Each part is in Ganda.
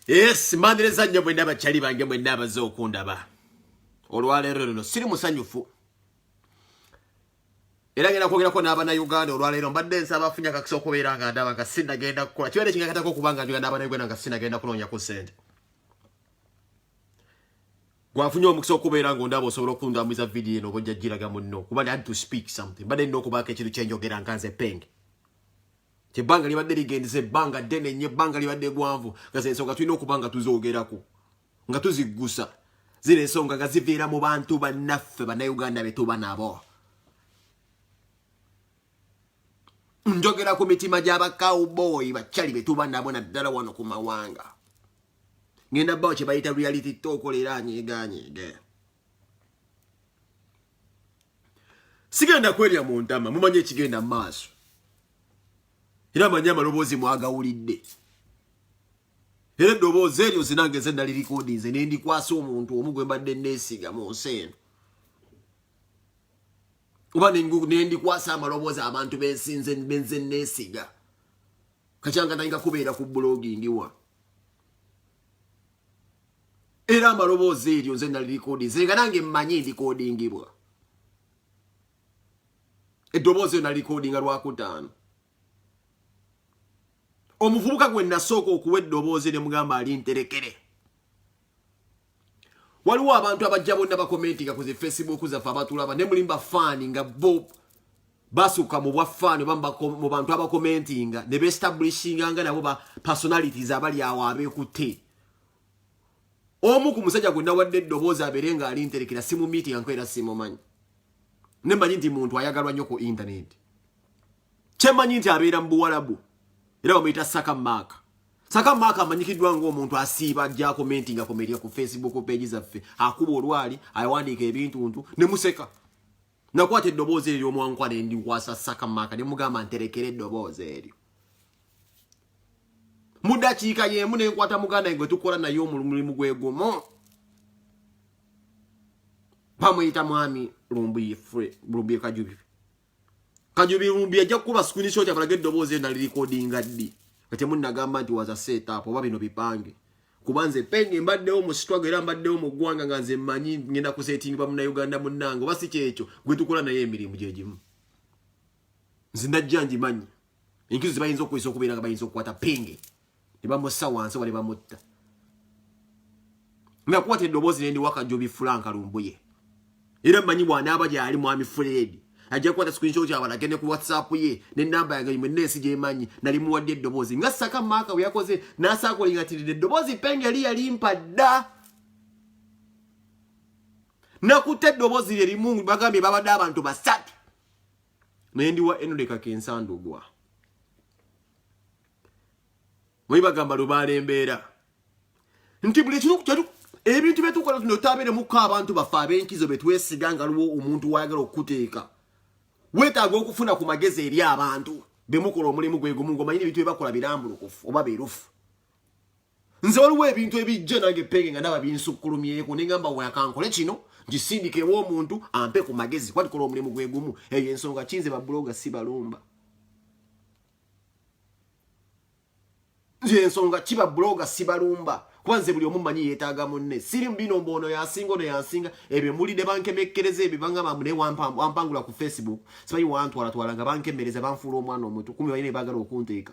Yes, mandereza nnyo mwenna bakyali bange mwenna abaze okundaba. Olwaleero luno siri musanyufu. Era ngenda kwogerako n'Abannayuganda olwaleero mbadde nsaba afunye akakisa okubeera nga ndaba nga sinnagenda kukola. Kibaade kingakatako okubanga njogera n'Abannayuganda nga sinnagenda kunoonyako ssente. Gwafunye omukisa okubeera ng'ondaba osobola okundambuza vidiyo eno obojja giraga munno. Kuba I had to speak something. Mbadde nnina okubaako ekintu kye njogera nga nze Penge. Ebbanga libadde ligendeze ebbanga ddene nnyo ebbanga libadde gwanvu nga z'ensonga tulina okuba nga tuzoogerako nga tuziggusa zino ensonga nga ziviira mu bantu bannaffe Bannayuganda be tuba nabo. Njogera ku mitima gy'abakawuboyi bakyali be tuba nabo naddala wano ku mawanga. Ngenda bbawo kye bayita reality talk leero anyiigaanyiige. Sigenda kwerya mu ntama mumanyi ekigenda mu maaso. Era manyi amaloboozi mwagawulidde. Era eddoboozi eryo zinange ze nali likoodinze ne ndikwasa omuntu omu gwe mbadde neesiga mu nsi eno. Oba ne ndikwasa amaloboozi abantu bensinze benze neesiga. Kakyanga nayinga kubeera ku blogging wa. Era amaloboozi eryo ze nali likoodinze nga nange mmanyi ndikoodingibwa. Eddoboozi eryo nali likoodinga Lwakutaano. Omuvubuka gwe nasooka okuwa eddoboozi ne mugamba ali nterekere. Waliwo abantu abajja bonna bakomentinga ku zi Facebook zaffe abatulaba ne mulimba faani nga bo basuka mu bwa faani mu bantu abakomentinga ne beestablishinga nga nabo ba personalities abali awo abeekutte. Omu ku musajja gwe nawadde eddoboozi abeere nga ali nterekera simu meeting nkwera simumanyi. Ne mmanyi nti muntu ayagalwa nnyo ku internet. Kye mmanyi nti abeera mu Buwarabu. Era bamuyita Saka Mark. Saka Mark amanyikiddwa ng'omuntu asiiba ajja commentinga ku Facebook page zaffe. Akuba olwali, awandiika ebintu ne museka. Nakwata eddoboozi eryo omwankwa ne ndikwasa Saka Mark ne mugamba nterekere eddoboozi eryo. Mu ddakiika y'emu ne nkwata muganda gwe tukola naye omulimu gwe gumu. Bamuyita mwami Lumbuye Kajubi. Kajubi Lumbuye ajja kukuba screenshot abalaga eddoboozi eryo nali recordinga ddi. Kati munnagamba nti waza set up oba bino bipange. Kuba nze Penge mbaddewo mu struggle era mbaddewo mu ggwanga nga nze mmanyi ngenda ku setting ba Munnayuganda munnange oba si kyekyo gwe tukola naye emirimu gye gimu. Nze ndajja ngimanyi. Enkizo ze bayinza okuyisa okubeera nga bayinza okukwata Penge. Ne bamussa wansi wale bamutta. Nakwata eddoboozi ne ndiwa Kajubi Frank Lumbuye. Era mmanyi bw'anaaba gy'ali mwami Fred. Ajja kwata screenshot yabalage ne ku WhatsApp ye ne namba yange mwe nesi gye manyi nali muwadde eddoboozi nga Saka Mark we yakoze n'asaakolinga ati eddoboozi Penge yali mpadda. Nakutte eddoboozi lye limu bagambye babadde abantu basatu. Naye ndiwa Enoleka Kensandugwa. Mwe bagamba lubaala embeera. Nti buli kintu ebintu bye tukola tuno tabeere muko abantu baffe ab'enkizo be twesiga nga luwo omuntu wayagala okuteeka. Wetaaga okufuna ku magezi eri abantu bemukola omulimu gwe gumu ng'omanyi ebintu bye bakola birambulukufu oba birufu. Nze waliwo ebintu ebijja nange Penge nga ndaba binsukkulumyeko ne ngamba wakankole kino ngisindike w'omuntu ampe ku magezi kuba tukola omulimu gwe gumu. Eyo ensonga kinze babbuloga si balumba. Nze ensonga kiba bloga si balumba. Kwanze buli omu manyi yeetaaga munne. Siri mbino mbono yasinga ono yasinga ebyo mulide bankemekkereza ebyo bangamba mune wampangula ku Facebook. Sibayi wantwala nga bankemmereza banfuula omwana omuto. Kumi balina baagala okunteeka.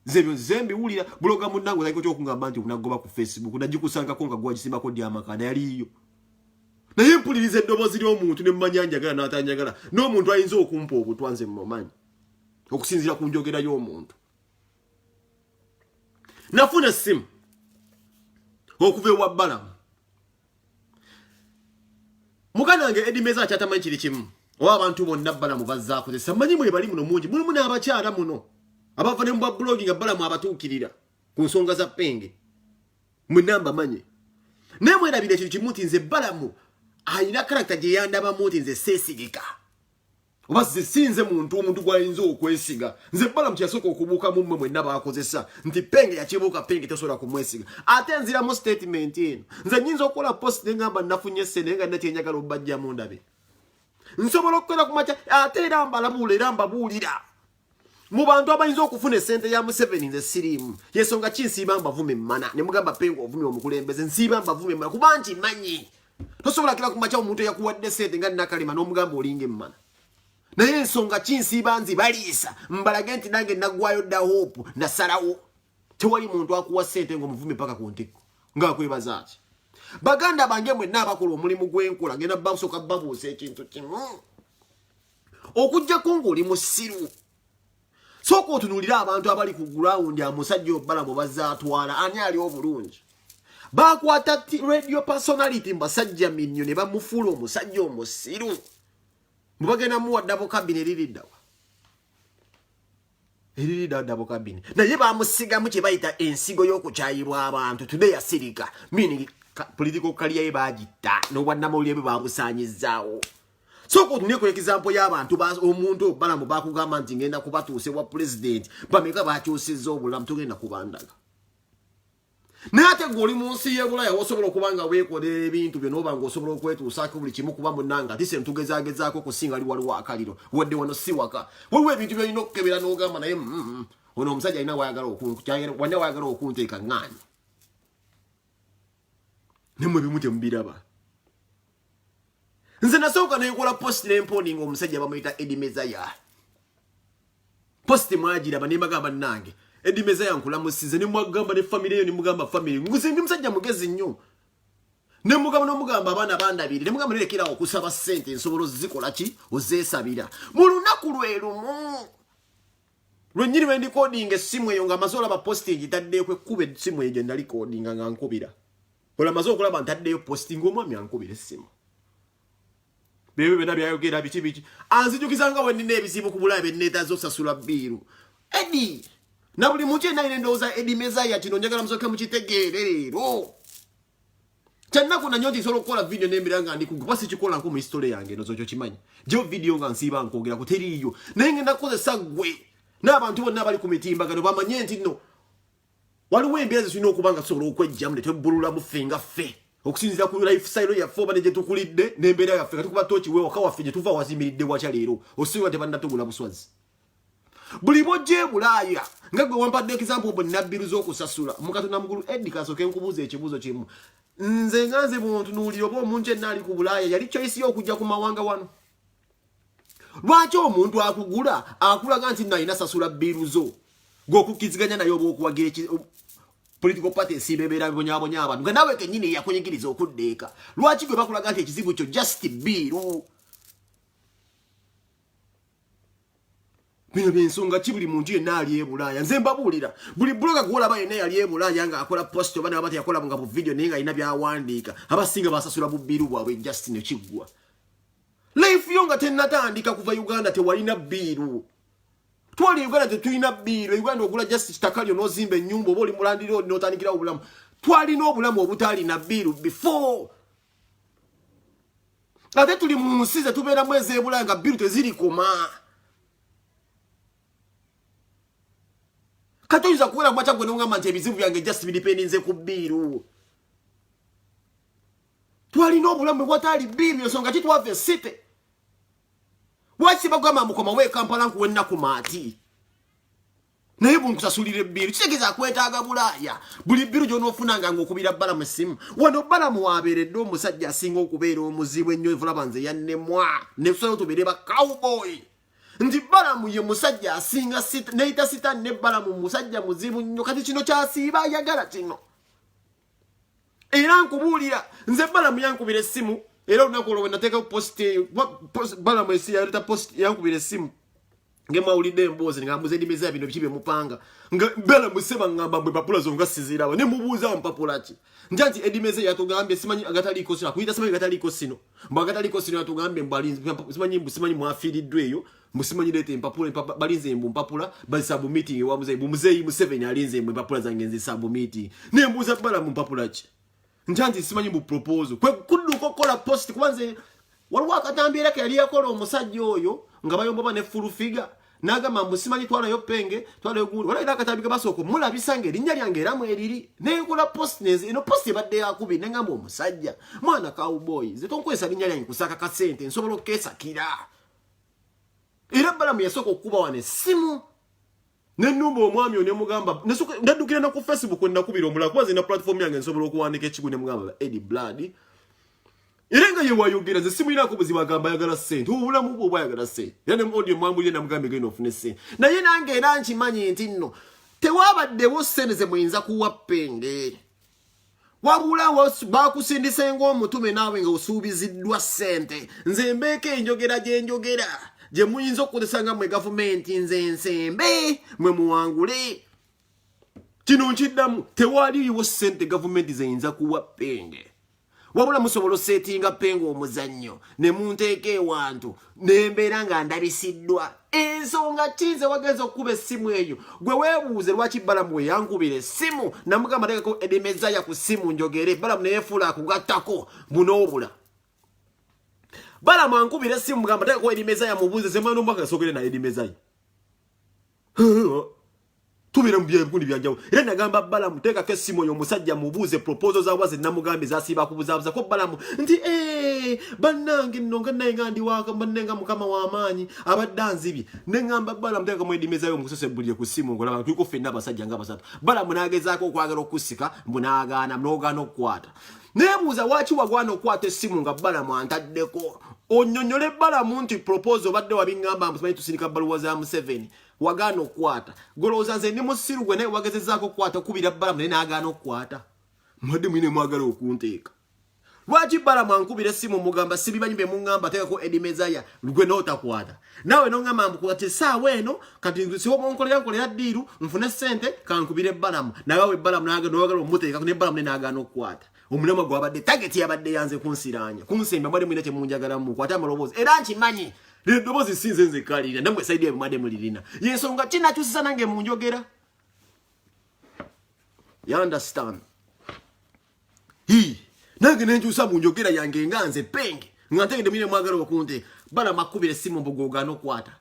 Zebyo zembi wulira bloga munnange naiko kyokungamba nti unagoba ku Facebook. Nagikusangako nga gwagisimbako dyamakana yaliyo. Naye mpuliriza eddoboozi ly'omuntu ne mmanya njagala n'atanjagala. N'omuntu ayinza okumpa obutwanze mmumanyi. Okusinziira ku njogera y'omuntu. Nafuna essimu. Okuva ewa Balamu. Muganda wange Eddie Meza akyatamanyi kiri kimu. Oba abantu bonna Balamu bazaakozesa. Mmanyi mwe bali muno mungi. Mulimu n'abakyala muno. Abava ne mbwa blogging nga Balamu abatuukirira ku nsonga za Penge. Mwenna mbamanyi. Naye mwerabira kiri kimu nti nze Balamu ayina karakita gye yandabamu nti nze seesigika. Oba sinze omuntu gwayinza okwesiga. Nze Balamu kyasooka okubuuka mu mmwe mwenna baakozesa nti Penge yakibuuka Penge tasobola kumwesiga. Ate nziramu statement eno. Nze nnyinza okukola post ne ngamba nafunye ssente nga nakyenjagala obbajjamu ndabe. Nsobola okukola ku makya ate era mbalabuula era mbabuulira. mu bantu abayinza okufuna sente ya Museveni nze sirimu yensonga ki nsiiba mbavume mmana ne mugamba pengo ovumye omukulembeze nsiiba mbavume mmana kubanji manyi tosobola kila kumacha omuntu yakuwadde sente nga nakalima n'omugamba olinga mmana naye ensonga ki nsiiba nzibaliisa mbalage nti nange nagwayo dda hope nasalawo tewali muntu akuwa sente ng'omuvume paka ku ntikko ng'akwebaza ati baganda bange mwenna abakola omulimu gw'enkola ngenda basooka babuusa ekintu kimu okujjako ng'oli musiru sooka otunuulira abantu abali ku gurawundi amusajja Obalamu bazaatwala ani ali obulungi bakwata radio personality mbasajja minnyo ne bamufuula omusajja omusiru mubagenda muwa dabo kabine eririddawa eririda dabo kabine naye bamusigamu kye bayita ensigo y'okukyayibwa abantu today yasirika meaning political career ye bagitta n'obwannamawulire bwe babusaanyizaawo soko tunye ku example y'abantu omuntu Obalamu bakugamba nti ngenda kubatuuse wa president bameka bakyusizza obulamu tugenda kubandaga nate ng'oli mu nsi y'Ebulaya osobola okubanga weekolera ebintu byo n'oba ng'osobola okwetuusaako buli kimu kuba munnanga ati sente tugezaagezaako kusinga ali waliwo akaliro wadde wano si waka waliwo ebintu byolina okukebera n'ogamba naye ono omusajja alina wayagala okunteeka ŋŋaanyi nemwe bimu temubiraba nze nasooka nenkola post n'emponinga omusajja bamuyita Eddie Mezaya post mwagiraba ne mbagamba nange Eddie Mezaya nkulamusize ne mwagamba ne family yo ne mugamba family nguze ndi musajja mugezi nnyo ne mugamba n'omugamba abaana bandabiri ne mugamba nerekera okusaba sente nsobolo zikola ki ozeesabira mu lunaku lwe lumu lwennyini bwe ndikodinga essimu eyo nga amaze olaba posting itaddeeko ekkuba essimu eyo gye nali kodinga nga nkubira olamaze okulaba ntaddeyo posting omwami ankubira essimu bebe bena byayogera biki anzijukizanga we nina ebizibu ku Bulaaya benneetaaza okusasula bbiiru Eddie na buli muntu yenna alina endowooza Eddie Mezaya kino njagala musooke mukitegeere leero kyannaku nanyo nti nsobola okukola vidiyo n'embira nga ndikuguba sikikola nko mu hisitole yange eno zokyo kimanyi gyewo vidiyo nga nsiiba nkwogera ku teriiyo naye ngenda kukozesa ggwe n'abantu bonna abali ku mitimbagano bamanye nti nno waliwo embeera zitulina okuba nga tusobola okwejjamu ne twebbululamu ffe nga ffe okusinziira ku lifestyle yaffe oba ne gye tukulidde n'embeera yaffe nga tukuba tooki wewaka waffe gye tuva wazimiridde watya leero osinga tebannatugula buswazi buli bojja Bulaaya nga gwe wampadde example bwe nabbiru z'okusasula mukatona mugulu Eddie kasooke nkubuuza ekibuuzo kimu nze nga nze bwontunuulira oba omuntu yenna ali ku Bulaaya yali choice y'okujja ku mawanga wano lwaki omuntu akugula akulaga nti nalina sasula bbiru zo gw'okukkiziganya naye oba okuwagira political party esibebeera bibonyabonya abantu nga nawe kennyini yakunyigiriza okuddeeka lwaki gwe bakulaga nti ekizibu kyo just bbiru bino byensonga ki buli muntu yenna ali e Bulaaya nze mbabuulira buli bloga gwolaba yenna yali e Bulaaya nga akola post oba naba teyakola nga bu video naye nga alina byawandiika abasinga basasula bubbiru bwabwe just ne kiggwa life yo nga tennatandika kuva Uganda tewalina bbiru twali Uganda tetulina bbiru Uganda ogula just kitakalyo n'ozimba ennyumba oba oli mulandiro n'otandikirawo obulamu twalina obulamu obutaalina bbiru before ate tuli mu nsi ze tubeeramu ez'e Bulaaya nga bbiru tezirikoma katoyinza kuwera mwacha gwe n'ongamba nti ebizibu byange just bidipendinze ku bbiru twalina obulamu bwataali bbiru ensonga ki twava esite waki bagamba mukoma we Kampala nkuwe ennaku maati naye bunkusasulira ebbiru kitegeeza akwetaaga Bulaaya buli bbiru gy'onoofunanga ng'okubira Balamu essimu wano Balamu waabeeredde omusajja asinga okubeera omuzibu ennyo evulaba nze yannemwa ne tusobola tubeere ba cowboy nti Balamu ye musajja asinga neyita sita ne Balamu musajja muzibu nnyo kati kino kyasiiba ayagala kino era nkubuulira nze Balamu yankubira essimu era olunaku olwo bwe nateekawo post Balamu yaleta post yankubira essimu ngemawulidde emboozi nga mbuze Eddie Mezaya bino biki bye mupanga nga Balamu seba ngamba mbwe papula zo nga siziraba ne mubuuza mpapula ki nja nti Eddie Mezaya yatugambye simanyi agataliiko sino akuyita simanyi agataliiko sino mbu agataliiko sino yatugambye simanyi mwafiiriddwa eyo musimanyi leeta empapula balinze mbu mpapula bazisabu meeting ewa muzeeyi Museveni alinze mbu empapula zange nzisabu meeting ne mbuuza Balamu mpapula ki nja nti simanyi mu proposal kwe kudduka okukola post kuba nze waliwo akatambiira ke yali yakola omusajja oyo nga bayomboba ne full figure n'agamba mbu simanyi twalayo penge twalayo gundi wala era akatambi ke basooka mulabisa ng'erinnya lyange eramu eriri nenkola post neze eno post ebadde yakubi ne ngamba omusajja mwana cowboy nze tonkwesa linnya lyange kusaka kasente nsobola okukeesakira era Balamu yasooka okukuba wano essimu Nenumba omwami one mugamba ndadukira na ku Facebook kwenda kubira omula kwazi na platform yange nsobola okuwandika ekigu ne mugamba Eddie Blood irenga ye wayogera ze simu ina kubuzi bagamba yagala sente ubulamu bwo bwayagala sente yane audio mwambulye na mugambe geno ofune sente na ye nange era nkimanyi nti nno tewabadde wo sente ze muyinza kuwa penge wabula bakusindise ng'omutume naawe nga osuubiziddwa sente nze mbeeko enjogera gye njogera je muyinza okukozesa nga mwe gavumenti nze nsembe mwe muwangule kino nkiddamu tewaliiwo sente gavumenti zeyinza kuwa penge wabula musobola settinga pengo omuzannyo ne munteeka ewantu nembeera nga ndabisiddwa ensonga kinze wagenza okukuba essimu eyo gwe weebuuze lwaki balamu we yankubira essimu namugamba tekako edimezaya ku ssimu njogere balamu neyefuula akugattako bunoobula balamu ankubira essimu mugamba tekako edimezaya mubuuze zemwana omwaka gasogere naye edimezaya tubira mu byebundi byanjawo era nagamba balamu tekako essimu oyo omusajja mubuuze proposal za waze namugambe zasiba kubuzaabuza ko balamu nti bannange nno nga naye nga ndi waka bannenga mukama w'amaanyi abaddanzibye nengamba balamu tekako mwedimezayo mukusosebulire ku ssimu ngolaba tuliko ffenna abasajja nga basatu balamu nagezaako okwagala okusika mbunaagaana mnoogaana okukwata neebuuza waaki wagwana okukwata essimu nga balamu antaddeko onyonyole balamu nti proposal badde wabiŋŋamba mbusimanyi tusindika bbaluwa za Museveni wagano kwata golooza nze ndi musiru gwe naye wagezezaako okukwata kubira balamu naye n'agaana okukwata mwadde mwine mwagala okunteeka lwaki balamu ankubira essimu mugamba sibimanyi be muŋŋamba teekako edimezaya gwe n'otakwata naawe n'oŋŋamba mbukwate essaawa eno kati siwomunkolera ddiiru nfune ssente kankubire balamu nawe balamu n'owagala omuteekako ne balamu ne n'agaana okukwata omulamwa gwabadde tageti yabadde yanze kunsiraanya kunsemba mwadde mwine kyemunjagalamu mukwate amaloboozi era nkimanyi eddoboozi sinze nze kalirina namwe saidi eyo mwadde mulirina yensonga kinakyusisa nange munjogera you understand nange nenkyusa munjogera yange nga nze penge nga ntegedde mwine mwagala okunte balamu akubira essimu mbugogaana okwata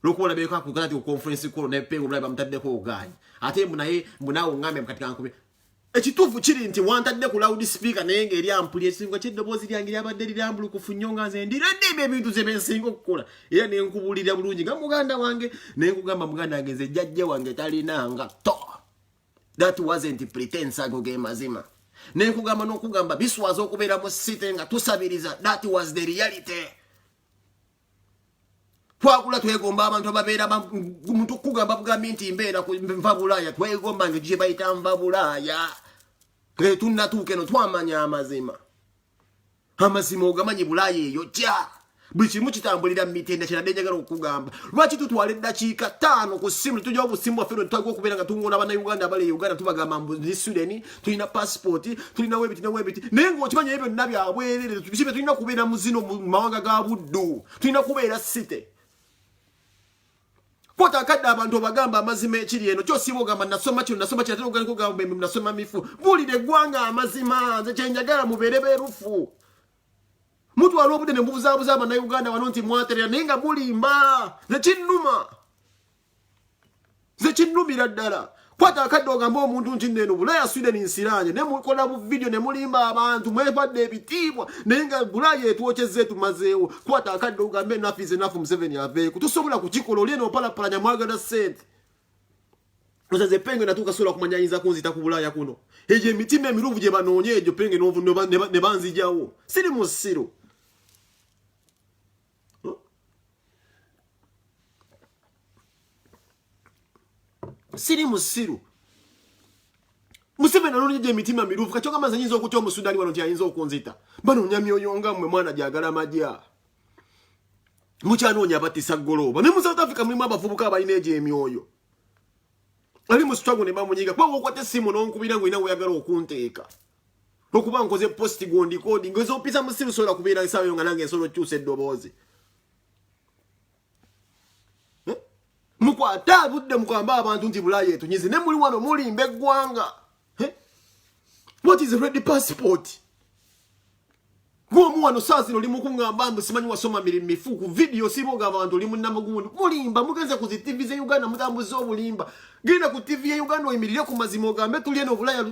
lwokubola beeko akugati okonferensi kolo nepengo mulabe bamutaddeko ogaanyi ate mbunaye mbunaawe ŋŋambye mukati kankubira ekituufu kiri nti wantadde ku loud speaker naye ng'eri ampuli ekisinga ky'eddoboozi lyange lyabadde lirambulukufu nnyo nga nze ndiredde ebyo ebintu ze bensinga okukola era ne nkubulira bulungi nga muganda wange naye nkugamba muganda wange nze jjajja wange talinanga to that wasn't pretense ago ge mazima ne nkugamba n'okugamba biswaza okubeera mu site nga tusabiriza that was the reality twakula twegomba abantu ababeera muntu kugamba bugambi nti mbeera nva bulaaya twegomba nga gye bayita nva bulaaya tunatuuka eno twamanya amazima ogamanyi bulaaya eyo kya buli kimu kitambulira mitenda kinadde njagala okugamba lwaki tutwala eddakiika 5 ku ssimu tujja obusimu bwaffe twagwa okubeera nga tungoona bannayuganda abali uganda tubagamba ndi Sweden tulina passport tulina webiti na webiti naye ng'okimanyi ebyo byonna byabwerere bisibe tulina kubeera mu zino mu mawanga ga buddu tulina kubeera site kwata akadde abantu obagamba amazima ekiri eno kyosiba ogamba nasoma kino ate ogamba nasoma mifu buulire eggwanga amazima nze kyenjagala mubeere beerufu mutwala obudde ne mubuzaabuza abannayuganda wano nti mwaterera naye nga mulimba ze kinnumira ddala kwata akadde ogamba omuntu nti neno bulaaya Sweden nsiraanye ne mukola bu video ne mulimba abantu mwepadde ebitiibwa naye nga bulaaya etwokyezza etumazeewo kwata akadde ogambe enafu Museveni aveeko tusobola kukikola oli eno opalapalanya mwagala ssente ozaze penge natuuka sobola kumanya ayinza kunzita ku bulaaya kuno egyo emitima emiruvu gye banoonye egyo penge ne banzijawo siri mu ssiru siri musiru Museveni anoonya gye emitima miruvu kati ogamba nze nyinza okutya omusudaani wano nti ayinza okunzita banoonya myoyo nga mmwe mwana gyagala majja mukyanoonya abattisa ggolooba ne mu South Africa mulimu abavubuka abalina egyo emyoyo ali mu struggle ne bamunyiga kuba okwata essimu n'onkubira ng'olina weeyagala okunteeka okuba nkoze posti gondikodi ng'oza opisa musiru sobola kubeera esaawa yo nga nange nsobola okukyusa eddoboozi mukwata budde mukamba abantu nti bulaaya etunyize ne muli wano mulimba eggwanga what is a ready passport gwomu wano saa zino oli mukungamba mbu simanyi wasoma mirimu mifuuku video siboga abantu oli munnamagundi mulimba mugenze ku zi TV ze Uganda mutambuza obulimba genda ku TV ya Uganda oyimirire ku mazima ogambe tuli eno obulaaya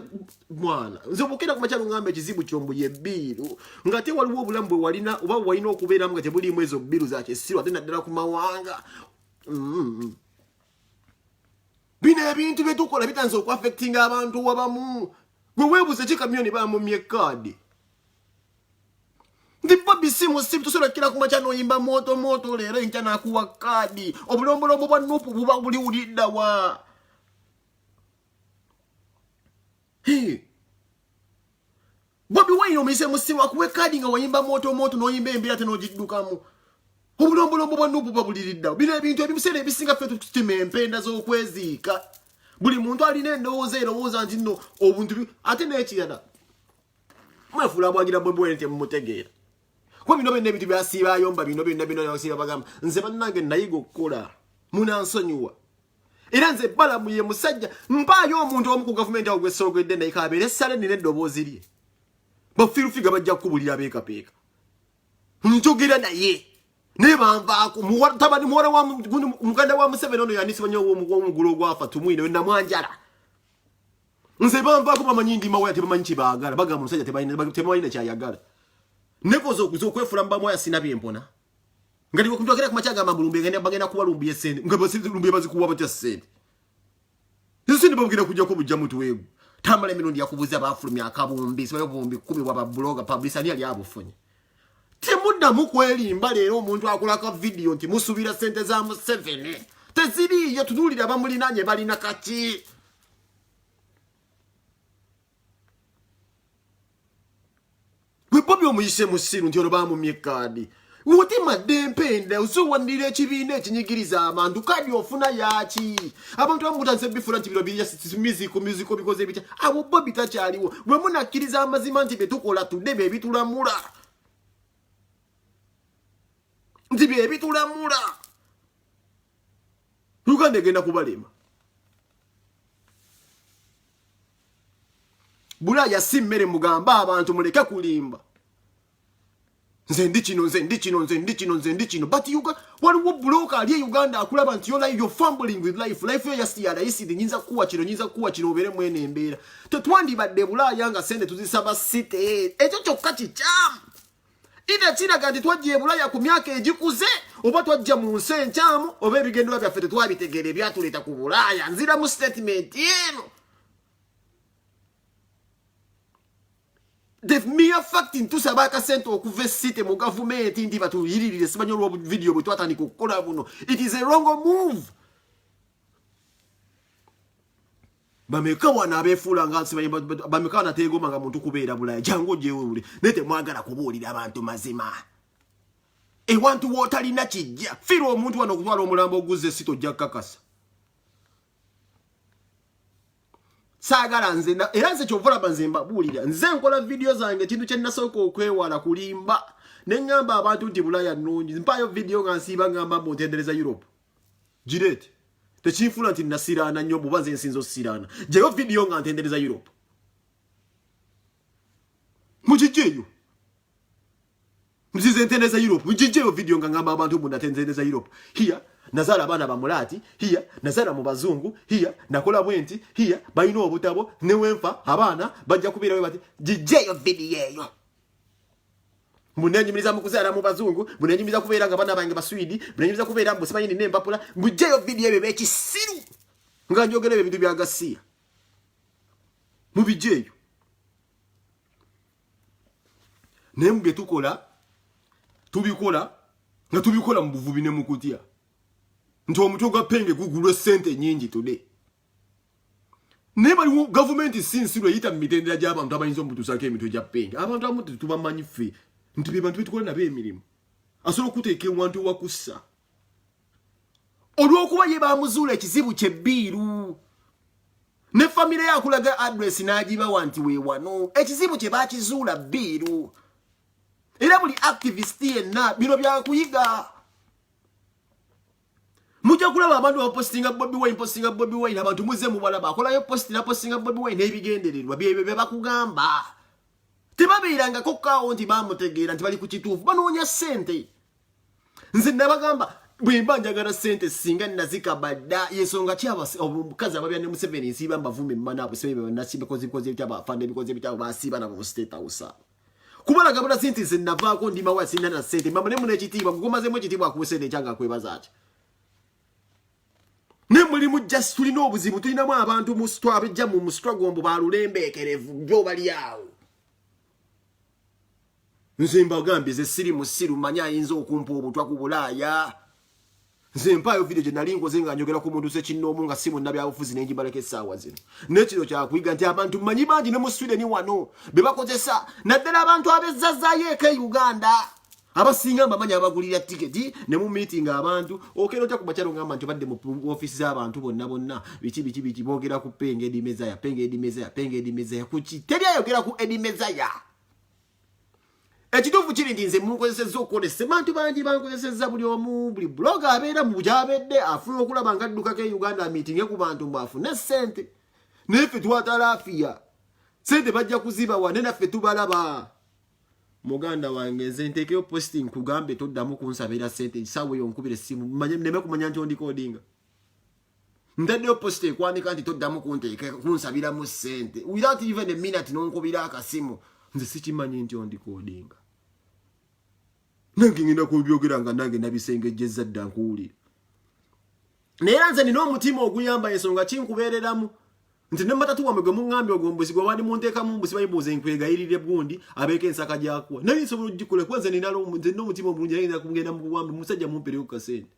mwana nze obukira ku makyalo ngamba ekizibu kyombu ye bbiiru nga te waliwo obulamu bwe walina oba walina okubeeramu nga tebulimu ezo bbiiru za kyesiru ate naddala ku mawanga bino ebintu byetukola bitanze okuaffectinga abantu wabamu gwe weebuze kikamyoni bamumye kadi ndipo bisimu simu tusobola kila kumacha noyimba moto lero enkya nakuwa kadi obulombolombo bwa nupu buba buli ulidda wa Bobi Wine omise musimu akuwe kadi nga wayimba moto noyimba embira teno jiddukamu obulombolombo bwa nupu buba bulidda bino ebintu ebisere ebisinga ffe tutime empenda z'okweziika buli muntu alina endowooza nti nno obuntu ate n'ekirala mwefula bwagira Bobi Wine temumutegeera kwa bino bino ebintu byasiiba ayomba bino yasiiba bagamba nze bannange nayiga okukola munansonyiwa era nze balamuye musajja mpaayo omuntu omu ku gavumenti awo gwesogedde naye kabeera essale nina eddoboozi lye bafirufiga bajja kukubulira beekapeeka njogera naye naye banvaako tabani muwala wa muganda wa Museveni ono yanisibwa nnyo w'omugulu ogwafa tumwine namwanjala nze banvaako bamanyi ndima waya tebamanyi kibaagala bagamba omusajja tebamalina kyayagala nekozo okwefula mbamu yasina byempona ngati kuntukira kumachagamba mulumbe bagenda kubalumbiye sente nga basilumbiye bazikuwa batya sente sente babugenda kujja ko bujja mutu wegu tamala emirundi yakubuza abafulumya akabumbi sibayo bumbi 10 wa blogger publicity ali abufunye temudda mukwelimba leero omuntu akulaka video nti musubira sente za mu 7 teziri yatudulira bamulinanye balina kati Bobi omuyise musiru nti olobamu myekadi wote madempenda usuwandire ekibiina ekinyigiriza abantu kadi ofuna yaki abantu bamutanze bifura nti biro bya music bikoze bitya abo Bobi takyaliwo bwe munakkiriza amazima nti betukola tudde bebitulamula nti bebitulamula Uganda egenda kubalema Bulaya si mmere mugamba abantu muleke kulimba nze ndi kino but waliwo bloka ali Uganda akulaba nti you're fumbling with life yo yasiyala isidi nyinza kuwa kino obere mwene embeera tetwandibadde Bulaya nga sente tuzisaba site ekyo kyokka kikyamu ida kiraga nti twajja Bulaya ku myaka egikuze oba twajja mu nsi enkyamu oba ebigendera byaffe tetwabitegeera ebyatuleeta ku Bulaya nzira mu statement yeno the mere fact ntusaba akasente okuva site mu government ndi batuyirire simanyo lwo video bwe twatandika okukola buno it is a wrong move bameka wana abefula nga simanyi bameka na tegoma nga muntu kubeera Bulaya jango jewe uli nete mwagala kubuulira abantu mazima ewantu wotalina kijja firo omuntu wano kutwala omulambo oguze sito jja kakasa sagala nze era nze kyovula banzemba bulira nze nkola video zange kintu kye nasooka okwewala kulimba nengamba abantu nti Bulaya nnungi mpayo video nga nsiiba ngamba mbotendereza Europe girete tekinfuna nti nasirana nnyo buba nze nsinzo sirana jeyo video nga ntendereza Europe mujijeyo mzize ntendereza Europe mujijeyo video nga ngamba abantu mbu natendereza Europe here nazala bana bamulati hiya nazala mu bazungu hiya nakola bwenti hiya bayino obutabo ne wenfa abana bajja kubira we bati jijeyo video eyo munenjimiriza mukuzala mu bazungu munenjimiriza kubeera nga bana bange baswidi munenjimiriza kubeera mbu simanyi ne mpapula mujeyo video ebyo bekisiru nga njogera ebintu bya Gasiya mubijeyo nembe tukola tubikola nga tubikola mu buvubi ne mukutya nto omuto gwa penge gugulwe sente nyingi today neba liwo government sinsiru yita mitendera gy'abantu abayinza omutusaka emitwe gya penge abantu amutu tubamanyi ffe nti be bantu betukola nabo emirimu asobola okuteeka ewantu wakussa olw'okuba ye bamuzuula ekizibu kyebbiiru ne famire yakulaga address n'agibawa nti weewano ekizibu kye bakizuula bbiiru era buli activist yenna bino byakuyiga Muja kulaba abantu bapostinga Bobi Wine abantu muze mubalaba akolayo postinga Bobi Wine ebigendererwa bye bakugamba tebabeeranga ko account bamutegeera nti bali ku kituufu banoonya sente nze nabagamba bwemba njagala sente singa nazika badda yesonga kyaba omukazi ababya ne Museveni nsiba mbavume mmana abo sebe nasibe kozi byaba fande bikoze byaba basiba na mu state house kubala gabula sente nze navaako ndima wa sinna na sente mama ne mune kitiibwa ngomazemu ekitiibwa akusende kyanga kwebaza ati ne mulimu just tulina obuzibu tulinamu abantu mu store abejja mu struggle mbu balulembeekerevu byo bali awo nze mbagambye ze siri musiru manya ayinza okumpa obutwa ku Bulaaya nze mpayo video gye nali nkoze nga njogera ku muntu sekinnoomu nga simu nabyabufuzi n'enjibaleko essaawa zino n'ekiro kyakuyiga nti abantu mmanyi bangi ne mu Sweden wano be bakozesa naddala abantu abezzazaayo eka Uganda abasinga mbamanya abagulira tiketi ne mu meeting abantu okero kya kubakyalo ngamba nti badde mu office z'abantu bonna biki boogera ku Penge Edimezaya kuki teri ayogera ku Edimezaya ekituufu kiri nti nze munkozesezza okukozesa abantu bangi bankozesezza buli omu buli blog abeera mu gyabedde afuna okulaba nga addukako e Uganda meeting ku bantu mbafune ssente neffe twatalafiya ssente bajja kuzibawa ne naffe tubalaba muganda wange nze nteekeyo posting kugambe toddamu kunsabira ssente ssaawa eyo nkubira essimu nneme kumanya nti ondikodinga ntaddeyo post ekwanika nti toddamu kunsabiramu ssente without even a minute nonkubira akasimu nze sikimanyi nti ondikodinga nange ngenda kubyogera nga nange nabisengejjezza dda nkuwulira naye nze nina omutima oguyamba ensonga kinkubeereramu nti ne matatu wamwe gwe muŋŋambye ogwo mbuzi gwe wali munteekamu mbuzi bayibuuza enkwegayirire gundi abeeko ensaka gyakuwa naye nsobola ogikula kuba nze nina omutima omulungi naye kugenda mu buwambe musajja mumpereyo kasente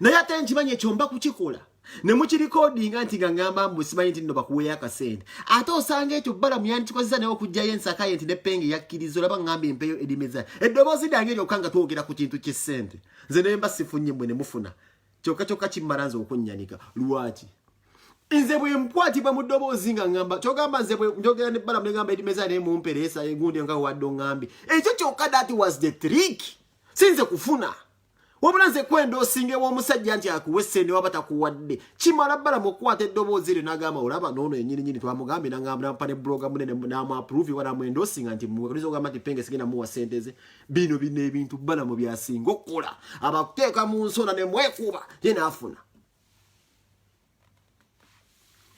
naye ate nkimanyi ekyo mba kukikola ne mukirikodinga nti nga ŋŋamba mbu simanyi nti nno bakuweeyo akasente ate osanga ekyo balamu yandikikozesa naye okugjayo ensaka ye nti ne Penge yakkiriza olaba ŋŋamba empeeyo Edimezaya eddoboozi lyange lyokka nga twogera ku kintu ky'essente nze naye mba sifunye mmwe ne mufuna kyokka kimmala nze okunnyanika lwaki nze bwe mkwatibwa mu ddoboozi nga ŋŋamba kyogamba nze bwe njogera ne balamu ne ŋŋamba Edimezaya naye mumpereesa egundi nga wadde oŋŋambye ekyo kyokka that was the trick sinze kufuna wabula nze kwenda osingewo omusajja nti akuwe ssente waba takuwadde kimala balamu okukwata eddoboozi eryo n'agamba olaba noono ennyininyini twamugambye n'agamba ne bloga munene n'amuapprove wanamwenda osinga nti muwakaliza ogamba nti Penge sigenda muwa ssente ze bino ebintu balamu byasinga okukola abakuteeka mu nsona ne mwekuba ye n'afuna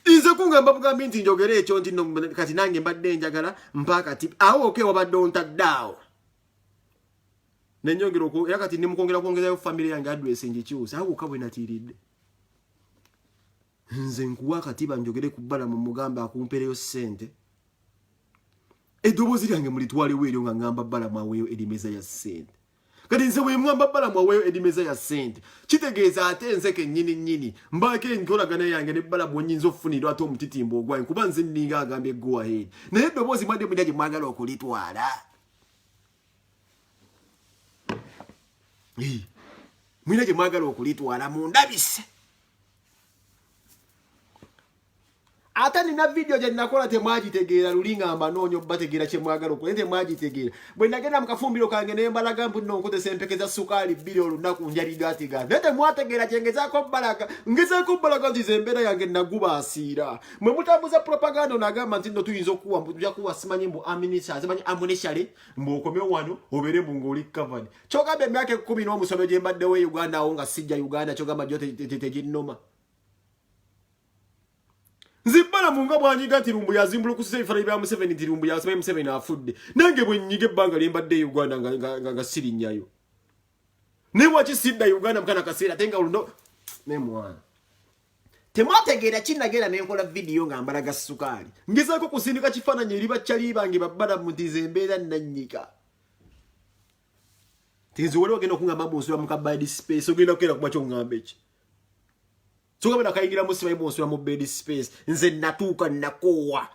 nze kungamba bugambye nti njogera ekyo nti kati nange mbadde njagala mpakati awo oke wabadde ontaddaawo nenyongera era kati kwongezayo family yange address ngikyusa awo kabwe natiridde nze nkuwa katiba njogere ku balamu mugamba akumpereyo ssente eddoboozi lyange mulitwalewo eryo nga ŋŋamba balamu aweeyo Edimezaya ssente kati nze bwe ŋŋamba balamu aweeyo Edimezaya ssente kitegeeza ate nze kennyini mbaako enkolagana yange ne balamu wenyinza okufunira ate omutitimbo ogwaye kuba nze nninga agambye go ahead naye eddoboozi mwadde mulya gye mwagala okulitwala mwina gye mwagala okulitwala mundabise ate nina video gye nakola temwagitegeera luli ngamba noonya obbategeera kye mwagala okukola temwagitegeera bwe nagenda mu kafumbiro kange naye mbalaga mbu nno nkozesa empeke za sukaali 2 olunaku njaligaatiga naye temwategeera kye ngezaako bbalaga nti ze embeera yange nagubaasiira mwe mutambuza propaganda onagamba nti nno tuyinza okuwa simanyi mbu amunishale mbu okome wano obeere mbu ng'oli covered kyogamba emyaka 10 n'omusomo gye mbaddewo e Uganda awo nga sijja Uganda kyogamba gyo teginnoma nzibbala munga bwanyiga nti lumbu yazimbulukusa ebifaananyi bya Museveni nti lumbu yasaba Museveni afudde nange bwe nnyiga ebbanga lye mbadde e Uganda nga sirinnyayo naye waki sidda Uganda mukana kaseera ate nga oluno ne mwana temwategeera kinagera ne nkola vidiyo nga mbalaga sukaali ngezaako kusindika kifaananyi eri bakyali bange babbalamu nti ze embeera nannyika tinzi wali wagenda okungamba bonsula mu kabadi space ogenda kukeera kuba kyongamba eki sogabena kayingira musi bayi bonsula mu bed space nze natuuka nakoowa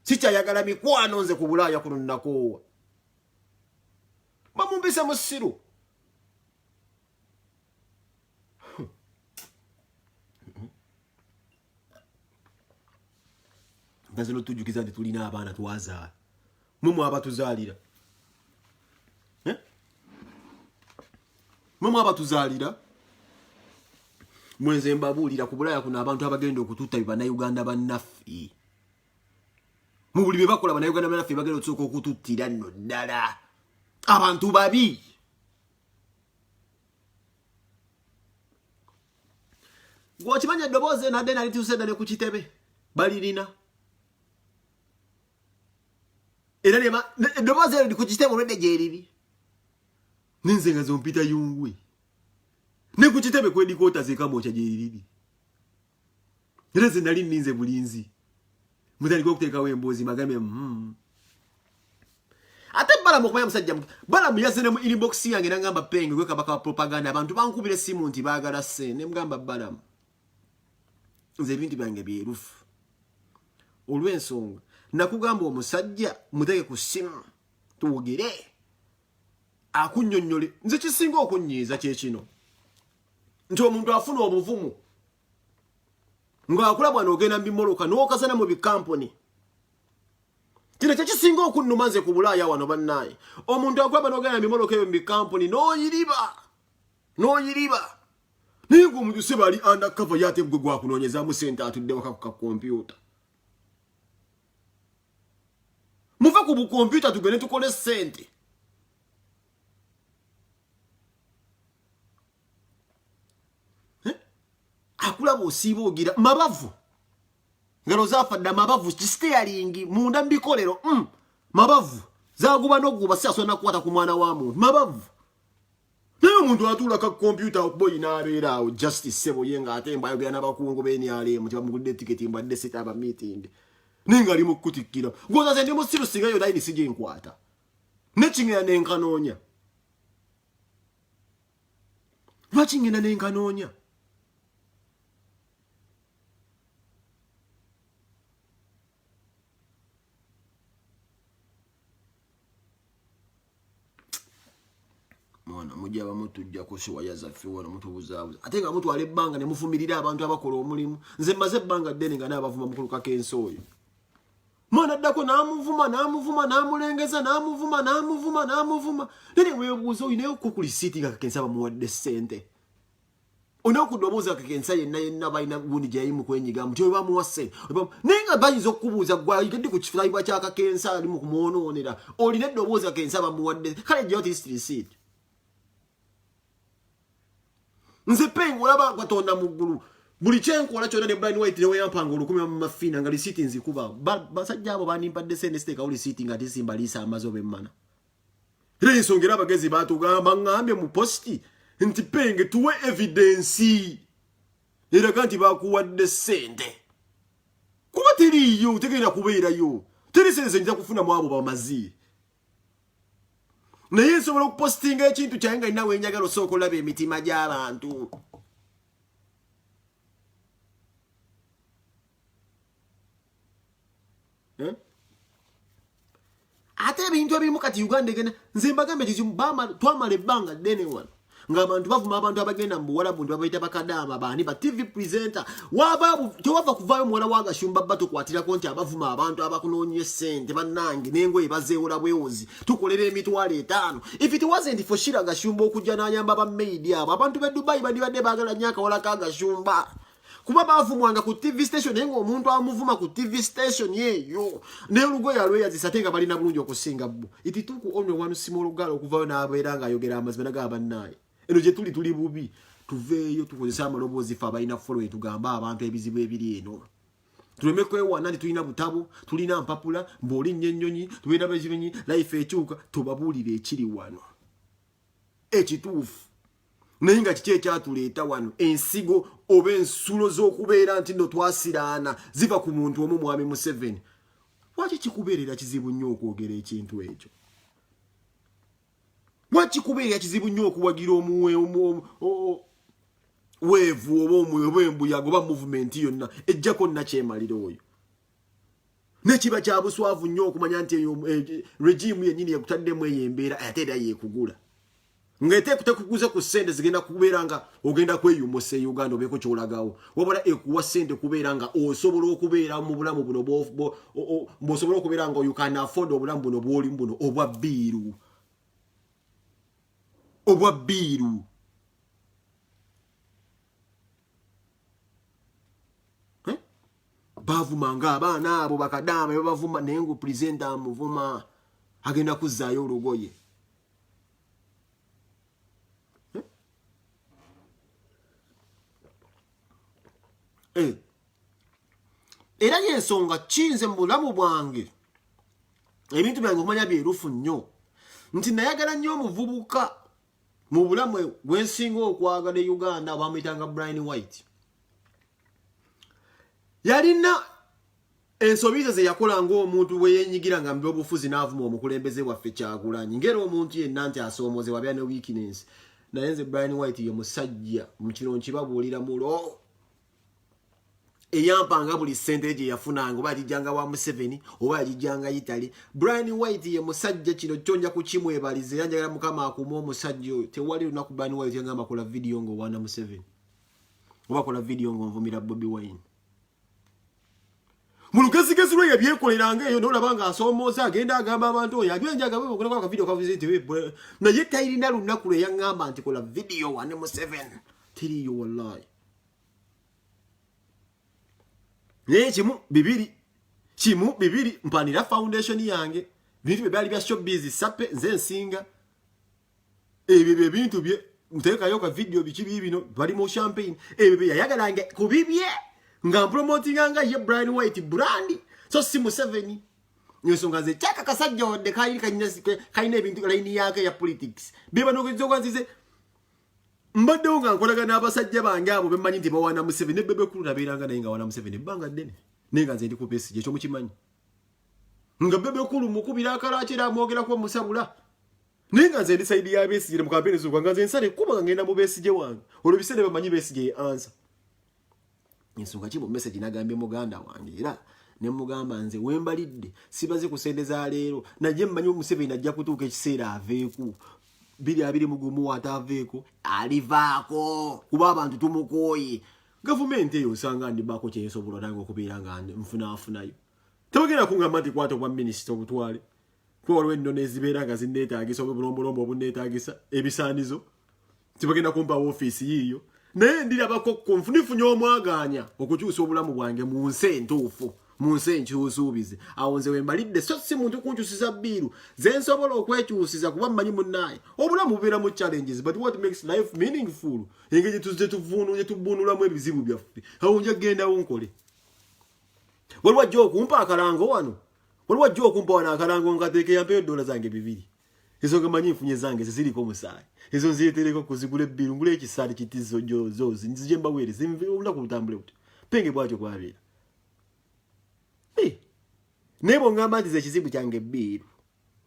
sikyayagala mikwano nze ku Bulaaya kuno nakoowa bamumpisa mu ssiru naze notujjukiza nti tulina abaana twazaala mumwe abatuzaalira mumwe abatuzaalira mwenze mbabuulira ku Bulaaya kuno abantu abagenda okututta bannayuganda bannaffe mu buli bye bakola bannayuganda bannaffe bagenda okusooka okututtira nno ddala abantu babi gwokimanya eddoboozi nadde nalituuse dda ne ku kitebe balirina era eddoboozi ero li ku kitebe olwedde gyeriri ninze nga zompita yungwe ne ku kitebe kwedikota zekamo kya jeriri era ze nali ninze bulinzi mutandika okuteekawo emboozi magambe ate Balamu okumanya musajja Balamu yazene mu inbox yange nangamba penge gwe kabaka wa propaganda abantu bankubira simu nti baagala ssente ne mugamba Balamu nze ebintu byange byerufu olw'ensonga nakugamba omusajja muteke ku simu tuwogere akunnyonnyole nze kisinga okunnyiiza kyekino nti omuntu afuna obuvumu ng'akulabwa n'ogenda mu bimoloka n'okazana mu bikampuni kino kyekisinga okunnuma nze ku Bulaaya wano bannaaye omuntu akulabwa n'ogenda mu bimoloka ebyo mu bikampuni n'oyiriba naye ng'omuntu se bali undercover yate gwe gwakunoonyezaamu ssente atudde waka ku kakompyuta muve ku bukompyuta tugende tukole ssente akulaba osiiba ogira mabavu ngalo zafadde mabavu kisiteyalingi munda mbikolero mabavu zaguba n'oguba si asobola nakukwata ku mwana wa muntu mabavu naye omuntu atuula ka kompyuta boyi n'abeera awo justice sebo ye ng'ate mbu ayogera n'abakungu b'NRM nti bamugulidde etiketi mbu adde seta abamiitingi naye ng'ali mu kukutikkira ng'ozaze ndi musiru singa yo layini sijja enkwata nekingenda n'enkanoonya lwaki ngenda n'enkanoonya mwana mujja abamu tujja kusiwaya zaffe wano mutubuzaabuza ate nga mutwala ebbanga ne mufumirira abantu abakola omulimu nze mmaze ebbanga ddene nga naabavuma mukuluka kensi oyo mwana addako n'amuvuma n'amulengeza n'amuvuma nene weebuuza oyinayo ko ku lisiiti nga kakensa bamuwadde ssente olina okudobooza kakensa yenna balina gundi gyayimu kwenyigamu ti we bamuwa ssente naye nga bayinza okukubuuza gwayigedde ku kifulabibwa kya kakensa ali mu kumwonoonera olina eddobooza kakensa bamuwadde kale jjayo tisiti lisiiti nze penga olaba Katonda mu ggulu buli kyenkola kyonna ne Brian White newe yampanga olukumi mu mafiina nga lisiiti nzikuba basajja abo banimpadde ssente siteekawo lisiiti nga tisimba liisa amaze oba emmana era ensonga era abagezi baatugamba ŋŋambye mu positi nti penge tuwe evidensi eraga nti bakuwadde ssente kuba teriiyo tegenda kubeerayo teri ssente zenyiza kufunamu abo bamazi naye nsobola okupositinga ekintu kyange nga nina wenjagala osooka olaba emitima gy'abantu ate ebintu ebimu kati Uganda egenda nze mbagambe kizibu twamala ebbanga ddene wano ng'abantu bavuma abantu abagenda mu Buwarabu nti babayita bakadaama baani ba TV presenter tewava kuvaayo muwala wa Gashumba bba tukwatirako nti abavuma abantu abakunoonye ssente bannange n'engoye bazeewola bwewozi tukolera emitwalo 5 if it wasn't for Shira Gashumba okujja n'ayamba ba media abo abantu b'e Dubai bandibadde baagala nnyo akawala ka Gashumba kuba baavumwanga ku TV station naye ng'omuntu amuvuma ku TV station yeeyo naye olugoye alweyazisa ate nga balina bulungi okusinga bbo itituuku onwe wanu simolugala okuvaayo n'abeera ng'ayogera amazima naga bannaaye eno gye tuli bubi tuveeyo tukozese amaloboozi fe abalina following tugamba abantu ebizibu ebiri eno tuleme kwewana nti tulina butabo tulina mpapula mb'olinnyo ennyonyi tubeera bekinyonyi life ekyuka tubabuulire ekiri wano ekituufu naye nga kiki ekyatuleeta wano ensigo oba ensulo z'okubeera nti no twasiraana ziva ku muntu omu mwami Museveni lwaki kikubeerera kizibu nnyo okwogera ekintu ekyo lwaki kubeera kizibu nnyo okuwagira weevu oba embuyaga oba movement yonna ejjako nnakyemalira oyo nekiba kya buswavu nnyo okumanya nti regimu yennyini yakutaddemu eyo embeera ate era yeekugula ng'etekuguze ku ssente zigenda kubeera nga ogenda kweyumusa e Uganda obeeko kyolagawo wabula ekuwa ssente kubeera nga osobola okubeera mu bulamu buno bw'osobola okubeera nga you can afford obulamu buno bw'olimu buno obwa bbiiru bavumanga abaana abo bakadaama bebavuma naye ngu pulezidenti amuvuma agenda kuzzaayo olugoye era yensonga kinze mu bulamu bwange ebintu byange okumanya byerufu nnyo nti nayagala nnyo omuvubuka mu bulamu wensinga okwagala Uganda bamuyitanga Brian White yalina ensobizo ze yakola ng'omuntu bwe yenyigira nga mbyobufuzi n'avuma omukulembeze waffe Kyagulanyi ngera omuntu yenna nti asoomozebwa bya ne weakness naye nze Brian White ye musajja mu kino nkibabuulira mulo eyampanga buli ssente gye yafunanga oba yagijjanga wa Museveni oba yagijjanga Italy. Brian White ye musajja kino kyonja kukimwebaliza era njagala Mukama akuuma omusajja oyo. Tewali lunaku Brian White yangamba kola video ng'owaana Museveni oba kola video ng'onvumira Bobi Wine. Mulugezigezi lwe yabyekoleranga eyo n'olaba nga asoomooza agenda agamba abantu oyo agyenjaga bwe okola ka video kavuze naye tayirina lunaku lwe yaŋŋamba nti kola video wane Museveni tiriyo wallahi. Naye kimu bibiri mpanira foundation yange bintu bye byali bya showbiz sape nze nsinga ebyo bintu bye mteekayo ka video bikibi bino bali mu champagne ebyo yayagalange kubibye nga promotinganga ye Brian White brand so si Museveni nyesonga ze chaka kasajja wadde kaine ebintu line yake ya politics biba nokuzoganzize mbadde nga nkolaga n'abasajja bange abo bemanyi nti bawana Museveni bebe kulu nabeeranga naye nga wana Museveni banga ddene nenga nze ndi ku pesi ekyo mukimanyi nga bebe kulu mukubira akalaakira amwogerako musabula nenga nze ndi saidi ya Besigye mu kampeni zo nga nze nsale kuba ngenda mu Besigye wange olwo bisene bamanyi Besigye answer nsonga kibo message nagambye muganda wange era ne mugamba nze wembalidde sibaze kusendeza leero naje mmanyi Museveni ajja kutuuka ekiseera aveeku biri mugumu ataveeko alivaako kuba abantu tumukoye government eyo osanga ndi bako kyesobola nange okubeera nga nfunayo tebagenda kungamba nti kwata obwa minisita obutwale kuba waliwo ennono ezibeera nga zinneetaagisa obulombolombo obunneetaagisa ebisaanizo tebagenda kumpa ofiisi yiiyo naye ndirabako nfunifunye omwaganya okukyusa obulamu bwange mu nsi entuufu mu nsi enkyusuubize awo nze wembalidde so si muntu kunkyusiza biiru ze nsobola okwekyusiza kuba mmanyi munnaye obulamu bubeera mu challenges but what makes life meaningful engeri tubunulamu ebizibu byaffe awo nja gendawo nkole waliwo ajja okumpa akalango wano waliwo ajja okumpa wano akalango nkateeke yampeyo $2 zange 2 ezo gamanyi nfunye zange ziriko omusaayi ezo nzietereko kuzigula ebbiru ngula ekisaali kitizo zozi nzije mbaweereza olunaku lutambule buti penge bwatyo kwabeera nebo ngamba nti ze kizibu kyange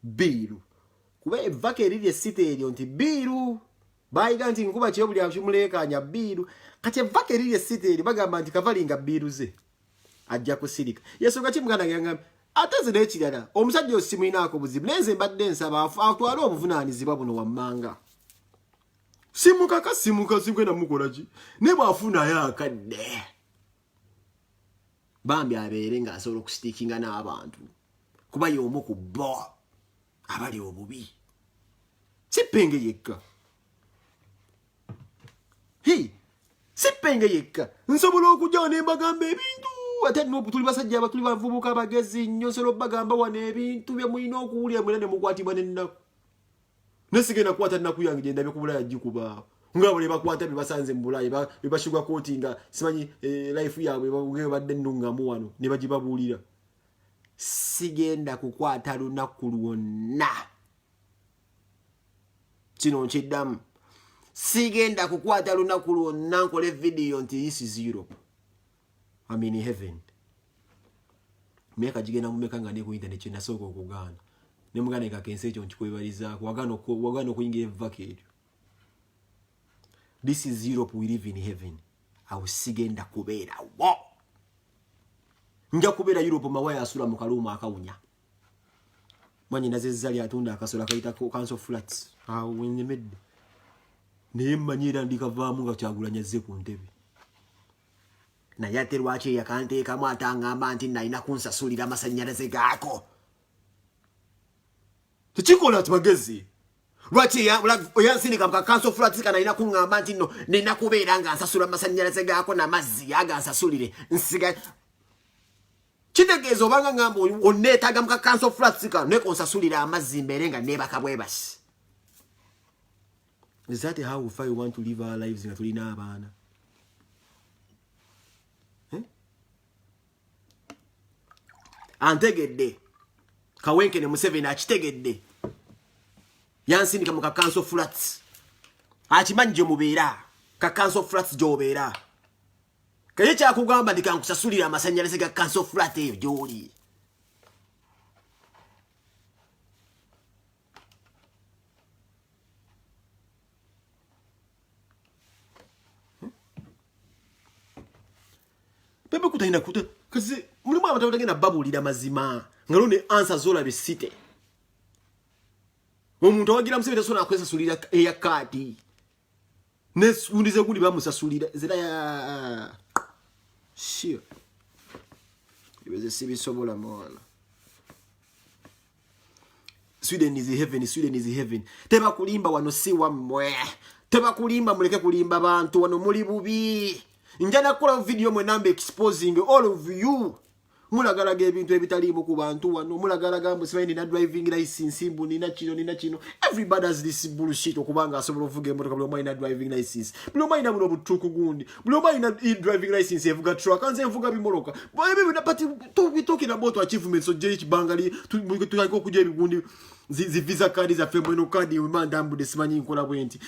biiru kuba evaka eriri esite eryo nti biiru bayiga nti nkuba kyo buli akimuleekanya biiru kati evaka eriri esite eryo bagamba nti kavalinga biiru ze ajja kusirika yesonga kimuganda ngamba ate zino ekirala omusajja osimuyinaako buzibu nenze mbadde nsaba atwale obuvunaanyizibwa buno wammanga simuka sinkwenda mukola ki ne bwafunayo akadde bambi abeere nga asobola okusitiikinga n'abantu kuba y'omu ku bo abali obubi si Penge yekka nsobola okujjawo ne mbagamba ebintu ate tuli basajja abatuli bavubuka bagezi nnyo nsobola obbagamba wano ebintu bye mulina okuwulira mwena ne mukwatibwa n'ennaku nesigenda kukwata nnaku yange gye ndabye ku Bulaaya gikubaawo ngabo le bakwata bibasanze mu Bulaaya bibashuga kotinga simanyi life yaabwe bwe badde nnungamu wano ne bagibabuulira sigenda kukwata lunaku lwonna kino nkiddamu sigenda kukwata lunaku lwonna nkole video nti this is Europe I'm in heaven meka jigenda mumeka nga ne ku internet kye nasooka okugaana ne mugana ekakense ekyo nkikwebalizaako wagana okuyingira evaka eryo. This is Europe, we live in heaven. Awusigenda kubeera wo. Nja kubeera Europe mawaya asula mu kaluma akawunya. Manyi nazezali atunda akasola kayita council flats. Wenyemedde. Naye mmanyira ndikavaamu nga Kyagulanyi azze ku ntebe. Naye ate lwaki yakanteekamu atangamba nti nalina kunsasulira amasannyalaze gaako. Tekikola ati magezi. Lwaki oyansinika mu council flats kana ina kungamba nti no nina kubeera nga nsasula amasannyalaze gaako n'amazzi aga nsasulire nsiga kitegeeza obanga ngamba onneetaaga mu council flats kana ne konsasulira amazzi mbeere nga neebaka bwebasi. Is that how we want to live our lives nga tulina abaana? Antegedde Kawenkene Museveni akitegedde yansindika mu council flats Achimanyi gye mubeera. Ka council flats gy'obeera. Kaye kyakugamba ndi kankusasulira amasannyalaze ga council flat eyo gy'oli. Pepe kutaina kuta kazi mulimu abantu abatagenda babulira mazima ngalo ne answer zola besite. Omuntu awagira musebe tasona akwesa sulira eya kadi. Ne undize kuli bamusasulira zira ya shit. Ibeze sibi sobola mwana. Sweden is heaven, Sweden is heaven. Teba kulimba wano si wamwe. Teba kulimba muleke kulimba abantu wano muli bubi. Njana kula video mwe nambe exposing all of you. Mulagalaga ebintu ebitalimu ku bantu wano. Mulagalaga mbu sibaini na driving license imbu nina chino. Everybody has this bullshit okubanga asobola ovuga emotoka buli omu ina driving license. Buli omu ina buno butuku gundi. Buli omu ina driving license evuga truck anze evuga bimoloka. But we talking about achievements so je kibangali tuliko kujja ebigundi zi visa card za femweno card imanda mbu desimanyi nkola bwenti.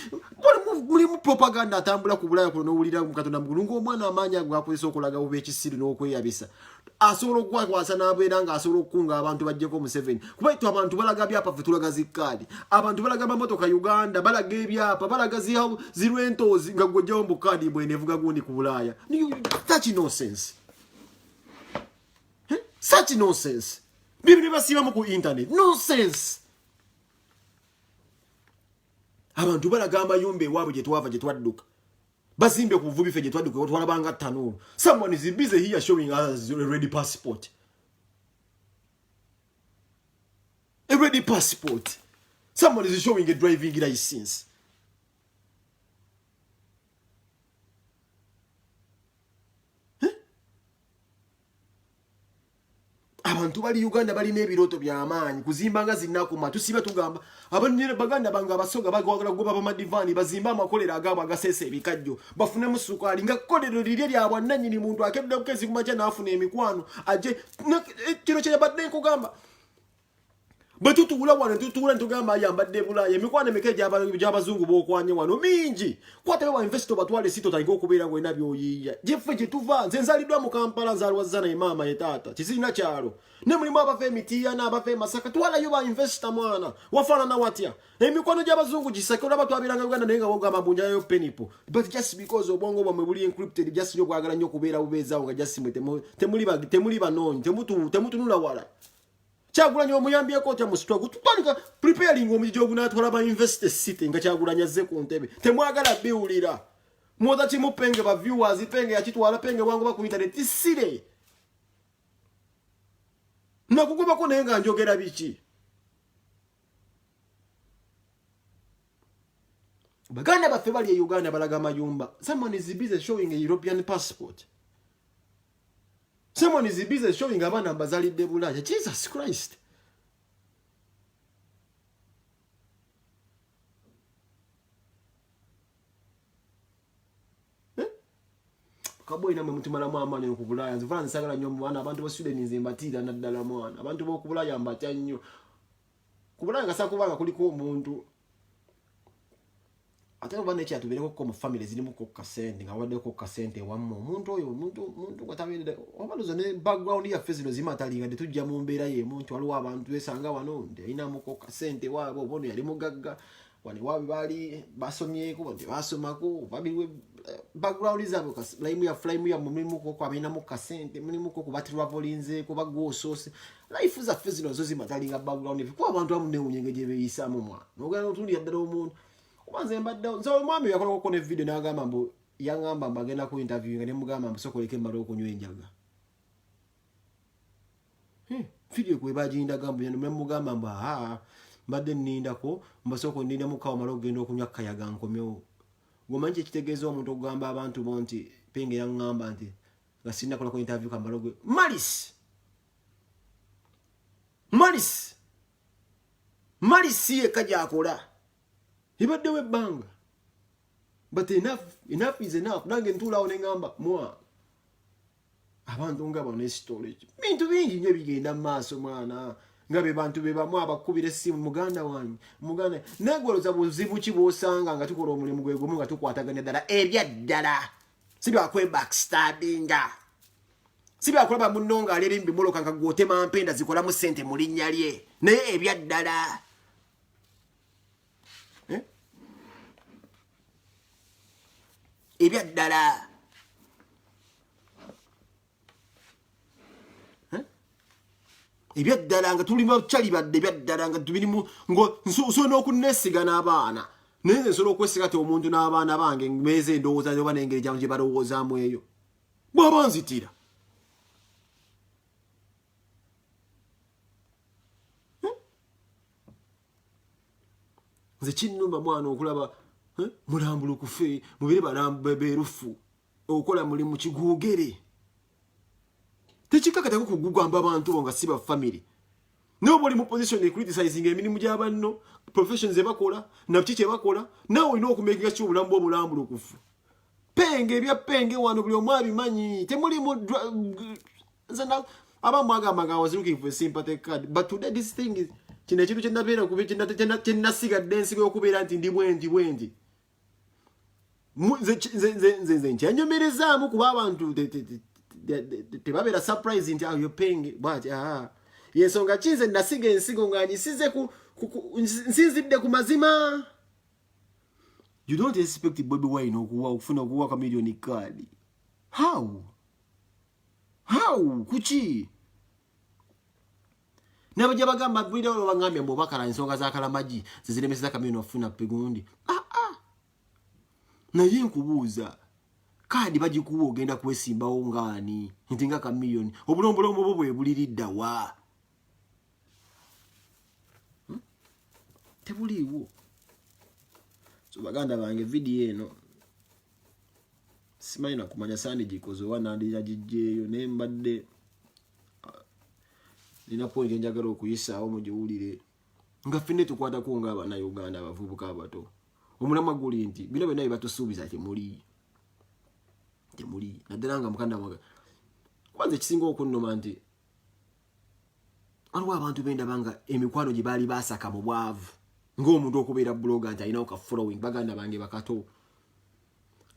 Mulimu propaganda atambula ku Bulaya kuno wulira mu Katonda mugulungu omwana amanya gwakozesa okulaga ube ekisiru n'okweyabisa. Asobola okwakwasa n'abeera nga asobola okukunga abantu bajjeko mu 7. Kuba itu abantu balaga byapa fe tulaga zikadi. Abantu balaga mamotoka Uganda, balaga ebyapa, balaga zirwentozi nga gojjawo mu kadi bwe nevuga gundi ku Bulaya. Such nonsense. Such nonsense. Bibi basiba mu ku internet. Nonsense. Abantu balaga amayumba ewaabwe gye twava gye twadduka. Bazimbe ku buvubi fe gye twadduka twalabanga ttanuulu. Someone is busy here showing us a ready passport. A ready passport. Someone is showing a driving license. Abantu bali Uganda bali n'ebiroto by'amaanyi kuzimbanga zinnakuma tusiba tugamba abanyere baganda banga abasoga bagwagala goba bamadivani bazimba amakolera agabo agasese ebikajjo bafune musukali nga kolero lirye lyabwa nanyini muntu akedde okezi kumacha nafuna emikwano aje kino kye badde nkugamba batutula wana tutula ntugamba ayambadde Bulaya emikwano mekeje abazungu bokwanye wano mingi kwate ba investor batwale sito tango okubeera gwe nabyo yiya jefe je tuva nze nzalidwa mu Kampala nzalwa zana imama yetata kisina kyalo ne mulimu abafe mitiya na abafe Masaka twala yo ba investor mwana wafana na watya emikwano gy'abazungu gisakola batwabiranga Uganda nenga wogamba bunja yo penipo but just because obongo bamwe buli encrypted just yo kwagala nnyo kubeera ubeza nga just temuli banonyi temutunula wala Kyagulanya omuyambye ko tya mu struggle tutandika preparing omujijo gunatwala ba invest city nga Kyagulanya ze ku ntebe temwagala biwulira mwoza kimupenge ba viewers penge yakitwala penge wangu ba ku internet isire nakukuba ko nenga njogera biki baganda baffe bali e Uganda balaga mayumba someone is busy showing a European passport. Someone is busy showing abana bazalidde Bulaya. Jesus Christ. Kaboina mwe mutumala mwamane ku Bulaya. Nzivana nsagala nnyo mwana abantu bo Sweden nzimbatira naddala mwana. Abantu bo ku Bulaya mbatya nnyo. Ku Bulaya ngasakubanga kuliko omuntu atero bane kyatu bereko ko mu family zilimu ko kasente nga wadde ko kasente wammo omuntu oyo omuntu kwatabende obaluzo ne background ya fezino zimatalinga de tujja mu mbeera ye omuntu waliwo abantu esanga wano nde ina mu ko kasente wabo bono yali mugagga wani wabi bali basomyeko bonde basomako babiwe background zabo flame ya mulimu ko kwabina mu kasente mulimu ko kubati travelinze ko bagosose life za fezino zo zimatalinga background ko abantu amune unyengeje beyisa mu mwa nogana otundi yaddala omuntu Kubanze mbadde nzo mwami yakola ko ne video n'agamba mbu yangamba mbagenda ku interview nga ne mugamba mbusokoleke mbalo okunywa enjaga. Video kwe bajinda gambo ne mugamba mba mbadde nindako mbasoko ndinda mukawo malo ogenda okunywa kayaga nkomyo. Gomanje kitegeeza omuntu okugamba abantu bonti penge yangamba nti nga sinna kola ko interview kambalo gwe Malis ye kaja akola. Ibadde webbanga. But enough is enough. Nange ntula onengamba mwa. Abantu nga bano story. Bintu bingi nnyo bigenda maaso mwana. ngabe bantu be bamu abakubira essimu muganda wanyu muganda negoloza buzibu ki bwosanga nga tukola omulimu gwe gumu nga tukwataganya ddala ebyaddala si byakwe backstabbinga si byakulaba munno nga alera embimuloka nga gwotema mpenda zikolamu ssente mu linnya lye naye ebyaddala ebyaddala ebyaddala nga tuli bakyali badde ebyaddala nga tubirimu nsobola okunnesiga n'abaana naye nze nsobola okwesiga ti omuntu n'abaana bange meeza endowooza oba n'engeri gye balowoozaamu eyo bw'aba nzitira nze kinnumba mwana okulaba mulambulukufe mubire berufu okola mulimu kiguugere tekikakatako kugugamba abantu bo nga si ba family noba oli mu position ecriticizinga emirimu gy'abanno professions ebakola nabiki kyebakola naawe olina okumekinga ki obulamu bw'obulambulukufu penge ebyapenge wano buli omu abimanyi temulimu abamu agamba I was looking for a sympathy card but today this thing is kino ekintu kyenabeera kyenasigadde ensigo y'okubeera nti ndi bwendi nze nkyenyumirizaamu kuba abantu tebabeera surprise nti ayo penge bwati yensonga kinze nasiga ensigo nga nyisize nsinzidde ku mazima. You don't expect Bobi Wine okufuna okuwaka million card. How kuki nabajja bagamba video bangambye mbo bakala ensonga za kalamaji ziziremeseza kamino ofuna pegundi naye nkubuuza kadi bagikuwa ogenda kwesimbawo ngaani nti nga ka million obulombolombo bwo bwe buliridda wa tebuliwo. So baganda bange video eno simanyi nakumanya sandi gikoze wanandira gijjeeyo naye mbadde nina point njagala okuyisaawo mugiwulire nga ffenna tukwatako ng'Abannayuganda abavubuka abato omulamwa guli nti bino byonna bye batusuubiza temuli naddala nga mukanda wange kwanza ekisinga okunnuma nti waliwo abantu bendaba nga emikwano gye baali baasaka mu bwavu ng'omuntu okubeera bloga nti alinawo ka following baganda bange bakato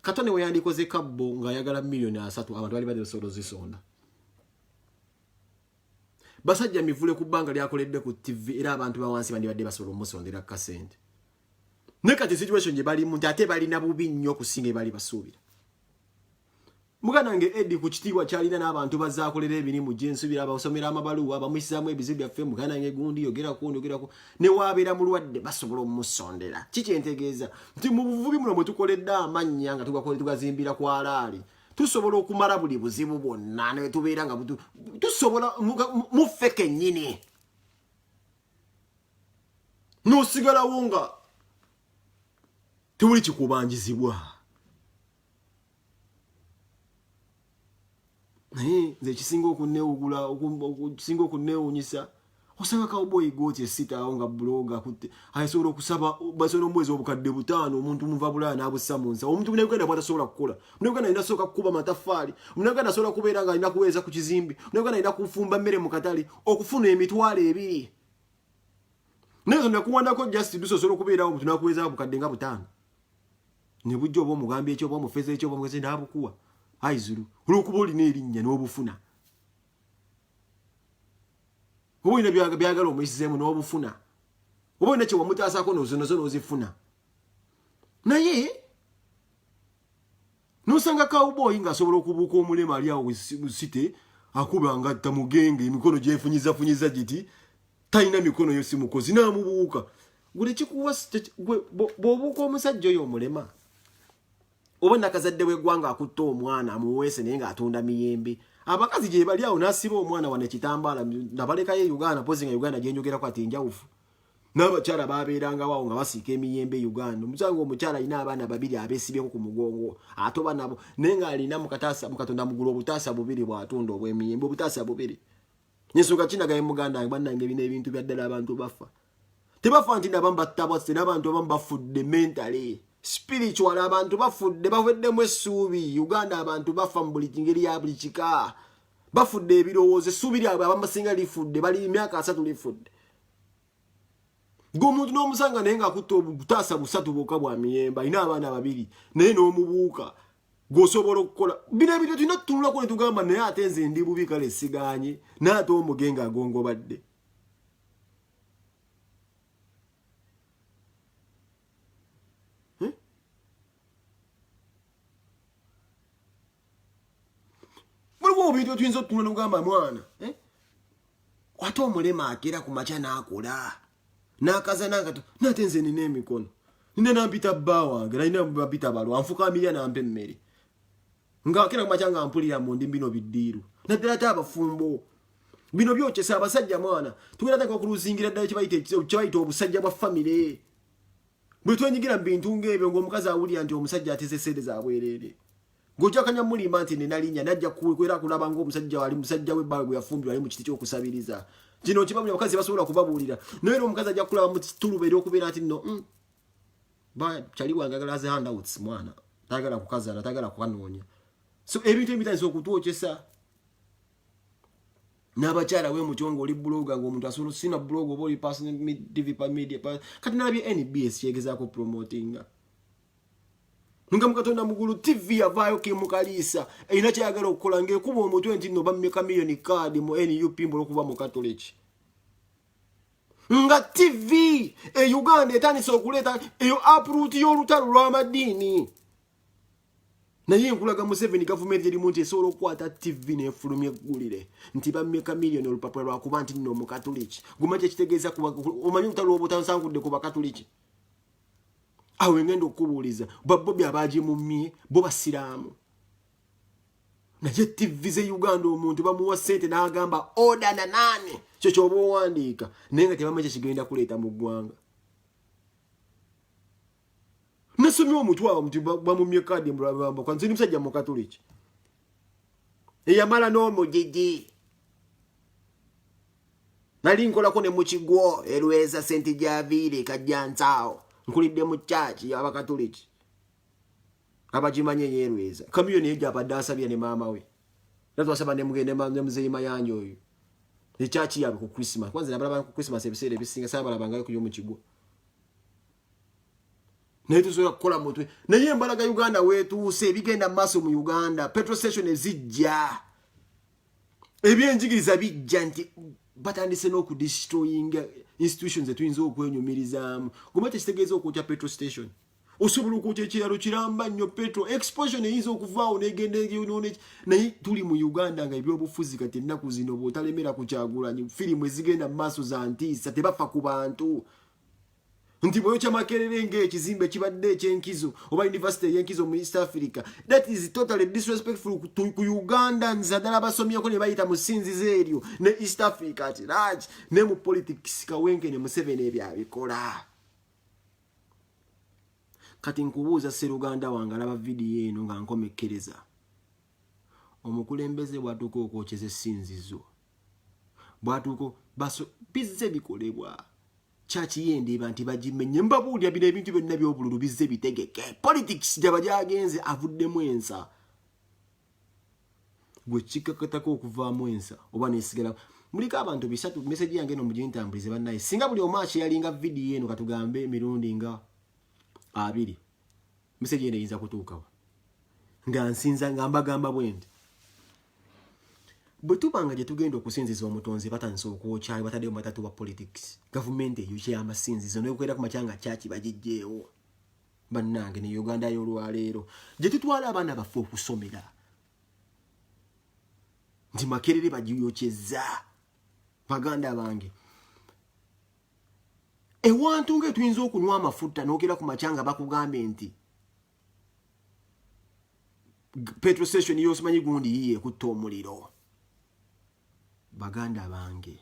Katone we yandikoze kabbo ng'ayagala million 3 abantu bali basobola zisonda basajja mivule ku bbanga lyakoledde ku TV era abantu bawansi bandibadde basobola omusondera kasente ne kati situation gye bali muntu ate bali na bubi nnyo kusinga bali basuubira muganange Eddie ku kitiibwa kyalina n'abantu bazaakolera ebirimu gye nsubira abasomera amabaluwa bamusizaamu ebizibu byaffe muganange gundi yogera ku ne waabeera mulwadde basobola omusondera kikyentegeeza nti mu buvubi muno bwe tukoledde amannya nga tugazimbira ku alaali tusobola okumala buli buzibu bwonna ne tubeera nga tusobola muffe kennyini n'osigalawo nga tewuli kikubanjizibwa. Nze kisinga okunneewugula kisinga okunneewuunyisa osanga Cowboy Goat esitaawo nga bloga kutte asobola okusaba basobola omwezi obukadde 5 omuntu muva bulaya n'abussa mu nsa omuntu muneuganda bw'atasobola kukola muneuganda alina sooka kukuba mataffaali muneuganda asobola kubeera nga alina kuweeza ku kizimbi muneuganda alina kufumba mmere mu katale okufuna emitwalo 2 naye zonna kuwandako just dusobola okubeerawo omuntu n'akuweeza bukadde nga 5 ne bujja oba omugambye ekyo oba omufeeza ekyo oba omugezi n'abukuwa aizuru olwokuba olina erinnya n'obufuna oba olina byagala omuyisizeemu n'obufuna oba olina kye wamutaasako nozonozo n'ozifuna naye n'osanga Cowboy ng'asobola okubuuka omulema ali awo site akuba nga tamugenge emikono gyefunyizafunyiza giti talina mikono yo si mukozi n'amubuuka gwe kikuwa bw'obuuka omusajja oyo omulema oba nakazadde w'eggwanga akutta omwana amuweese naye ng'atunda miyembe abakazi gye bali awo n'asiba omwana wane ekitambaala nabalekayo Uganda pozi nga Uganda gyenjogerako ati njawufu n'abakyala baabeerangawo awo nga basiika emiyembe Uganda omusanga omukyala alina abaana 2 abeesibyeko ku mugongo atoba nabo naye ng'alina mukatonda mugula obutaasa 2 bw'atunda obw'emiyembe obutaasa 2 n'ensonga kinagaye muganda wange bannange bino ebintu bya ddala abantu bafa tebafa nti n'abamu battabwase n'abantu abamu bafudde mentally spiritual abantu bafudde baweddemu essuubi Uganda abantu bafa mu buli ngeri ya buli kika bafudde ebirowoozo essuubiri abo abamusinga lifudde bali emyaka 3 lifudde ng'omuntu n'omusanga naye ng'akutte obutaasa 3 bwokka bwa miyembe alina abaana 2 naye n'omubuuka g'osobola okukola bino ebintu tulina tutunulako ne tugamba naye ate nze ndi bubi kale siganye n'ate omugenga agongobadde waliwo obintu tuyinza otutunula nogamba mwana ate omulema akera ku makya n'akola n'akaza n'akato n'ate nze nina emikono nina nampita bba wange nalina bapita balwa anfuka amirya nampa emmere ng'akera ku makya nga mpulira mu ndi bino biddiiru naddala ate abafumbo bino byokyesa abasajja mwana tugenda taka okuluzingira ddala kyebayita obusajja bwa famire bwe twenyigira mu bintu ng'ebyo ng'omukazi awulira nti omusajja ateze sente za bwereere ng'ojja kanyamulima nti nenalinya najja kukwera kulaba ng'omusajja wali musajja w'ebbala gwe yafumbirwa ali mu kiti ky'okusabiriza kino kibabuli abakazi basobola kubabuulira naye era omukazi ajja kulaba mu kituluba ery'okubeera nti nno kyali wange agala ze handouts mwana tayagala kukazaala tayagala kukanoonya so ebintu ebitandisa okutwokyesa n'abakyala w'emutyo ng'oli buloga ng'omuntu asobola sina buloga oba oli personal tv pa media kati nalabye NBS yegezaako promotinga nga mukatonda mugulu TV yavaayo kimukaliisa erina kyayagala okukola ng'ekuba omutwe nti nno bammeka miliyoni kaadi mu NUP mbola okuba mu katoliki nga TV Uganda etandise okuleeta eyo uproot y'olutalo lw'amadiini naye nkulaga Museveni gavumenti erimu nti esobola okukwata TV n'efulumya eggulire nti bammeka miliyoni olupapula lwakuba nti nno mu katoliki gumanyi kyekitegeeza omanyi olutalo lw'obutansangudde ku bakatoliki awe ngenda okubuuliza babbobi abaagimumye bo basiraamu naye TV ze Uganda omuntu bamuwa ssente n'agamba oda na nane kyo kyoba owandiika naye nga tebamanyi kyekigenda kuleeta mu ggwanga nasomye omutwe awo muti bamumye kaadi mbulabamba kwanze ni musajja mu katoliki eyamala n'omujiji nali nkolako ne mu kigwo erweza sente gyaviire kajjansaawo nkulidde mu church y'abakatoliki abagimanye yerweza kamiyoni ejo abadde asabya ne maama we natwasaba ne mugende ne muzeyi mayanja oyo ne church yabe ku Christmas kwanza nabalaba ku Christmas ebiseera ebisinga sabalabanga ku yomu kigwo naye tusobola kukola mutwe naye embalaga Uganda weetuuse ebigenda mu maaso mu Uganda petrol station ezijja ebyenjigiriza bijja nti batandise n'okudestroyinga institutions etuyinza okwenyumirizaamu goma tekitegeeza okwokya petrol station osobola okwokya ekiralo kiramba nnyo petrol explosion eyinza okuvaawo negenda eyonoone naye tuli mu Uganda nga ebyobufuzi kati ennaku zino bw'otalemera ku Kyagulanyi firimu ezigenda mu maaso za ntiisa tebafa ku bantu nti bweyokya Makerere ng'ekizimbe kibadde ekyenkizo oba university ey'enkizo mu East Africa that is totally disrespectful ku Uganda nzadala basomyeko ne bayita mu ssinzizo eryo ne East Africa ati large ne mu politics Kawenkene Museveni ebyabikola kati nkubuuza Sseruganda wange alaba vidiyo eno nga nkomekkereza omukulembeze bw'atuuka okwokyeza essinzizo bw'atuuka bizze bikolebwa chachi yendiba nti bajimenye mbabuulya bino ebintu byonna by'obululu bizze bitegeke politics gyaba gyagenze avuddemu ensa gwe kikakatako okuvaamu ensa oba nesigala muliko abantu bisatu message yange no mugintambulize bannaye singa buli omaachi yalinga vidiyo eno katugambe emirundi nga 2 message eno eyinza kutuukawa nga nsinza nga mbagamba bwendi bwe tubanga gye tugenda okusinziza omutonzi batandisa okwokyayo bataddeyo mu matatu wa politics gavumenti eyo kyamasinzizo n'okwera ku makyanga kyaki bagijjeewo bannange ne Uganda y'olwaleero gye tutwala abaana baffe okusomera nti Makerere bagiyokyezza baganda bange ewantu nga tuyinza okunywa amafuta n'okera ku makyanga bakugambe nti petrol station yosimanyi gundi yiye kutta omuliro baganda bange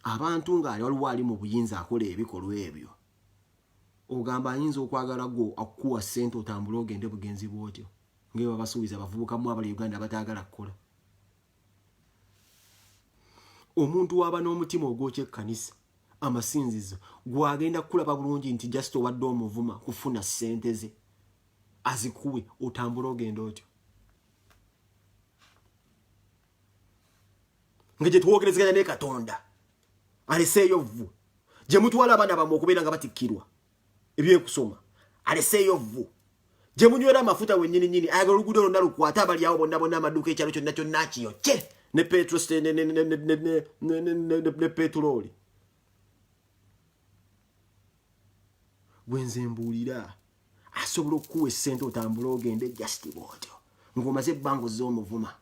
abantu nga waliwo ali mu buyinza akola ebikolwa ebyo ogamba ayinza okwagala go akuwa ssente otambula ogende bugenzi bwotyo ng'eba basuubiza abavubuka mu abali Uganda batagala kukola omuntu waba n'omutima ogwokya ekkanisa amasinzizo gwagenda kulaba bulungi nti just owadde omuvuma kufuna ssente ze azikuwe otambula ogenda otyo Ngeje tuwogerezeganya ne Katonda. Aleseyo vu. Je mutwala abana bamwe okubeera nga batikkirwa. Ebye kusoma. Aleseyo vu. Je munywera amafuta wennyini nyini ayagala oluguudo lwonna lukwata abali awo bonna amaduuka ekyalo kyonna kyonna kiyokye ne petros ne petroli. Bwenze mbuulira asobola okuwa essente otambula ogende just bw'otyo ng'omaze ebbanga ozza omuvuma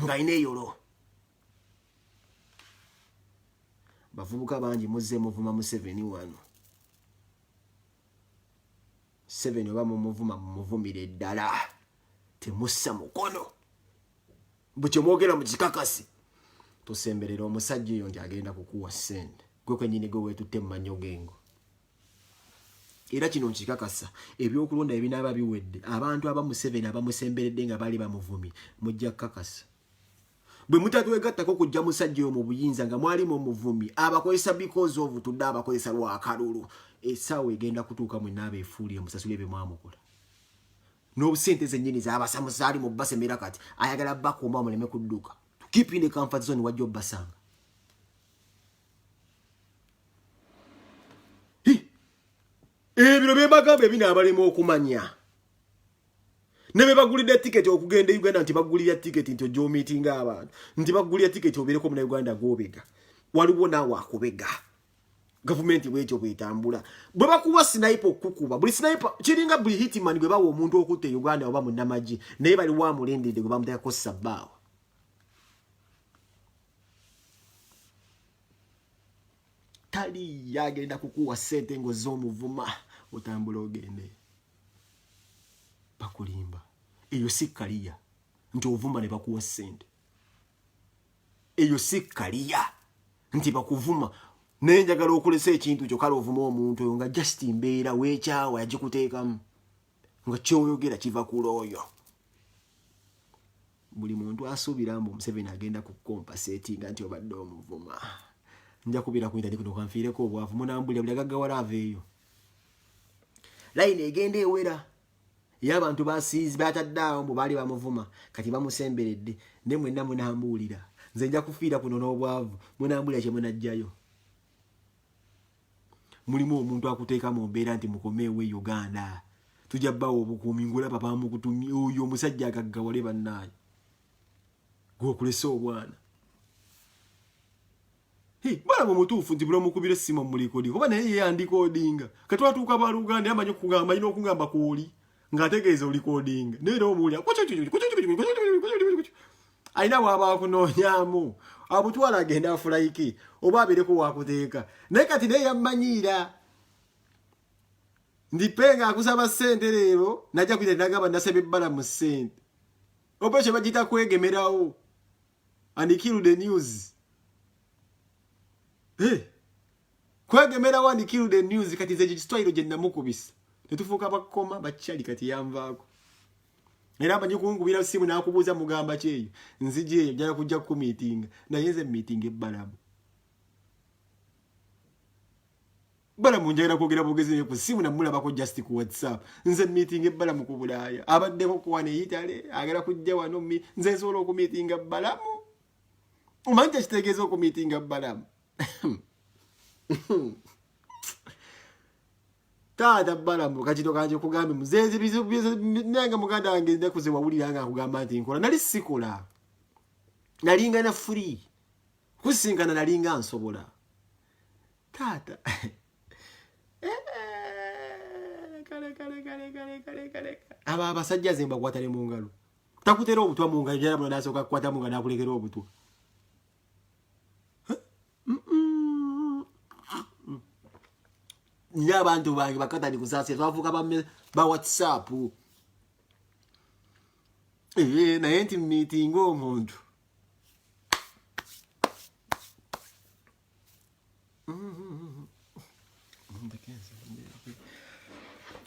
ng'alina eyolo. Bavubuka bangi muzze muvuma Museveni wano. 7 oba mumuvuma mumuvumire eddala temussa mukono bukye mwogera mu kikakasi tosemberera omusajja oyo nti agenda kukuwa ssente gwe kwennyini gwe weetutte mu mannyo gengo. Era kino nkikakasa ebyokulonda ebinaaba biwedde abantu aba Museveni abamusemberedde nga bali bamuvumi mujja kukakasa. Bwe mutatwegattako kujja musajja oyo mu buyinza nga mwali mu muvumi abakozesa because of tudde abakozesa lwakalulu essaawa egenda kutuuka mwenna abeefuulire musasule bye mwamukola. N'obusente zennyini z'abasamusaali mu basemera kati ayagala bakuuma muleme kudduka. Keep in the comfort zone wajja obbasanga. Ebiro bye bagamba ebinaabalema okumanya. Ne be bagulira ticket okugenda Uganda nti bagulira ticket nti ojo meeting abantu. Nti bagulira ticket obeereko mu Uganda gobega. Waliwo naawe akubega. Government bwetyo bwetambula. Bwe bakuwa sniper okukuba. Buli sniper kiringa buli hitman gwe bawo omuntu okutte Uganda oba munnamaji. Naye bali wa mulendedde gwe bamutaka sabbaawo. Tali yagenda kukuwa ssente ng'oz'omuvuma otambula ogende. Bakulimba. Eyo si kaliya nti ovuma ne bakuwa ssente. Eyo si kaliya nti bakuvuma. Naye njagala okolesa ekintu kyo kale ovuma omuntu oyo nga just mbeera weekyawa yagikuteekamu nga kyoyogera kiva ku looyo. Buli muntu asuubira mbu Museveni agenda kukompasetinga nti obadde omuvuma. Nja kubira ku internet kuno kanfiireko obwavu munambulira buli agaggawala aveeyo. Line egenda ewera y'abantu basiizi bataddeawo mbu baali bamuvuma kati bamusemberedde ne mwenna munambuulira. Nze nja kufiira kuno n'obwavu munambulira kye munajjayo. Mulimu omuntu akuteeka mu mbeera nti mukomeewo e Uganda. Tujja bbawo obukuumi ng'olaba bamukutumye oyo omusajja agaggawale bannaayo. Gw'okulesa obwana. Bala mu mutuufu nti bula mukubira essimu mu likodi kuba naye yeyandikoodinga. Kati watuuka ba Luganda amanyi okugamba alina okugamba kw'oli ng'ategeeza olikodinga. Naye era omuwulira alina bw'aba akunoonyaamu abutwala agenda afulayike oba abeereko waakuteeka. Naye kati naye yammanyiira ndipenga akusaba ssente leero najja kuyita nagamba nasaba ebbala mu ssente. Oba ekyo bagiyita kwegemerawo and kill the news. Kwegemerawo and kill the news kati nze kisitwayiro gye namukubisa. Tetufuuka bakoma bakyali kati yanvaako. Era amanyi kunkubira simu n'akubuuza mugamba kyeyo. Nzije eyo njala kujja kumiitinga. Naye nze miitinga ebbalamu. Balamu njagala kwogera bugezi ku simu namulabako just ku WhatsApp. Nze miitinga ebbalamu ku Bulaaya. Abaddeko ku wane Italy agala kujja wano nze nsobola okumiitinga ebbalamu. Omanyi kitegeeza okumiitinga ebbalamu. Taata balamu kachito kanje kugambe muzezi nanga muganda wange ndakuze wawulira nga kugamba nti nkola nali sikola nalinga na free kusingana nalinga nsobola taata kale aba abasajja zemba kwatale mu ngalo takutera obutwa mu ngalo jara bwana asoka kwata mu ngalo akulekera obutwa Nyabantu bangi bakatani kusase twavuka ba WhatsApp. Naye nti meeting omuntu.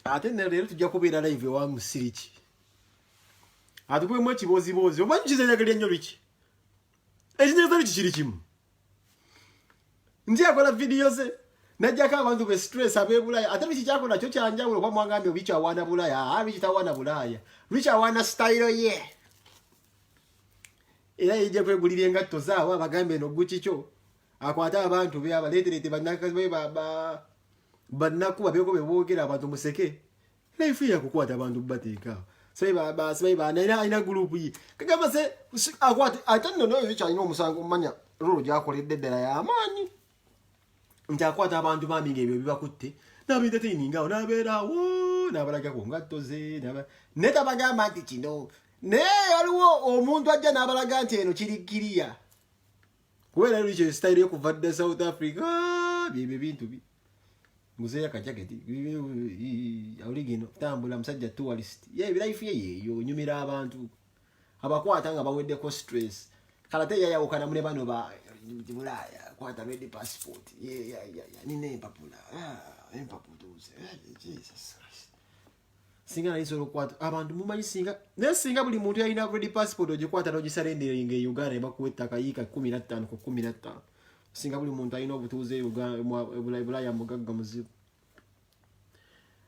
Ate leero tujja kubeera live wa Musiriki. Atukubemu ekibozibozi. Omanyi kizenyagalya nnyo biki? Ekinyaza biki kiri kimu. Nti akola video ze. Najjako abantu be stress abe Bulaaya ate biki kyako nakyo kyanjawulo kwa mwangambe biki awana Bulaaya biki tawana Bulaaya biki awana style ye era yijja kwegulira engatto zaawe abagambe no gukicho akwata abantu be abaleeterete bannakuba beko beboogera abantu museke life ya kukwata abantu bateeka saiba ina group yi kagamba se akwate atanno no yicha ino musango manya rolo gyakoledde ddala y'amaanyi nti akwata abantu baminga ebyo bibakutte nabinteteiningawo nabeerawo nabalagako ngatto ze netabagamba nti kino naye waliwo omuntu ajja n'abalaga nti eno kirikiriya kubeera lwikyo style yokuvadde South Africa byebyo bintu bi muzeya kajaketi awuligino tambula musajja tourist ye life ye yeyo nyumira abantu abakwata nga baweddeko stress kalate yayawukana mune bano ba Bulaya kwata red passport ye nine empapula empaputuze Jesus Christ singa naisolo kwata abantu mumanyi singa buli muntu yalina red passport ogikwata n'ogisalenderinga e Uganda bakuwetta kayika 15 ku 15 singa buli muntu alina obutuuze Bulaya mugagga muzibu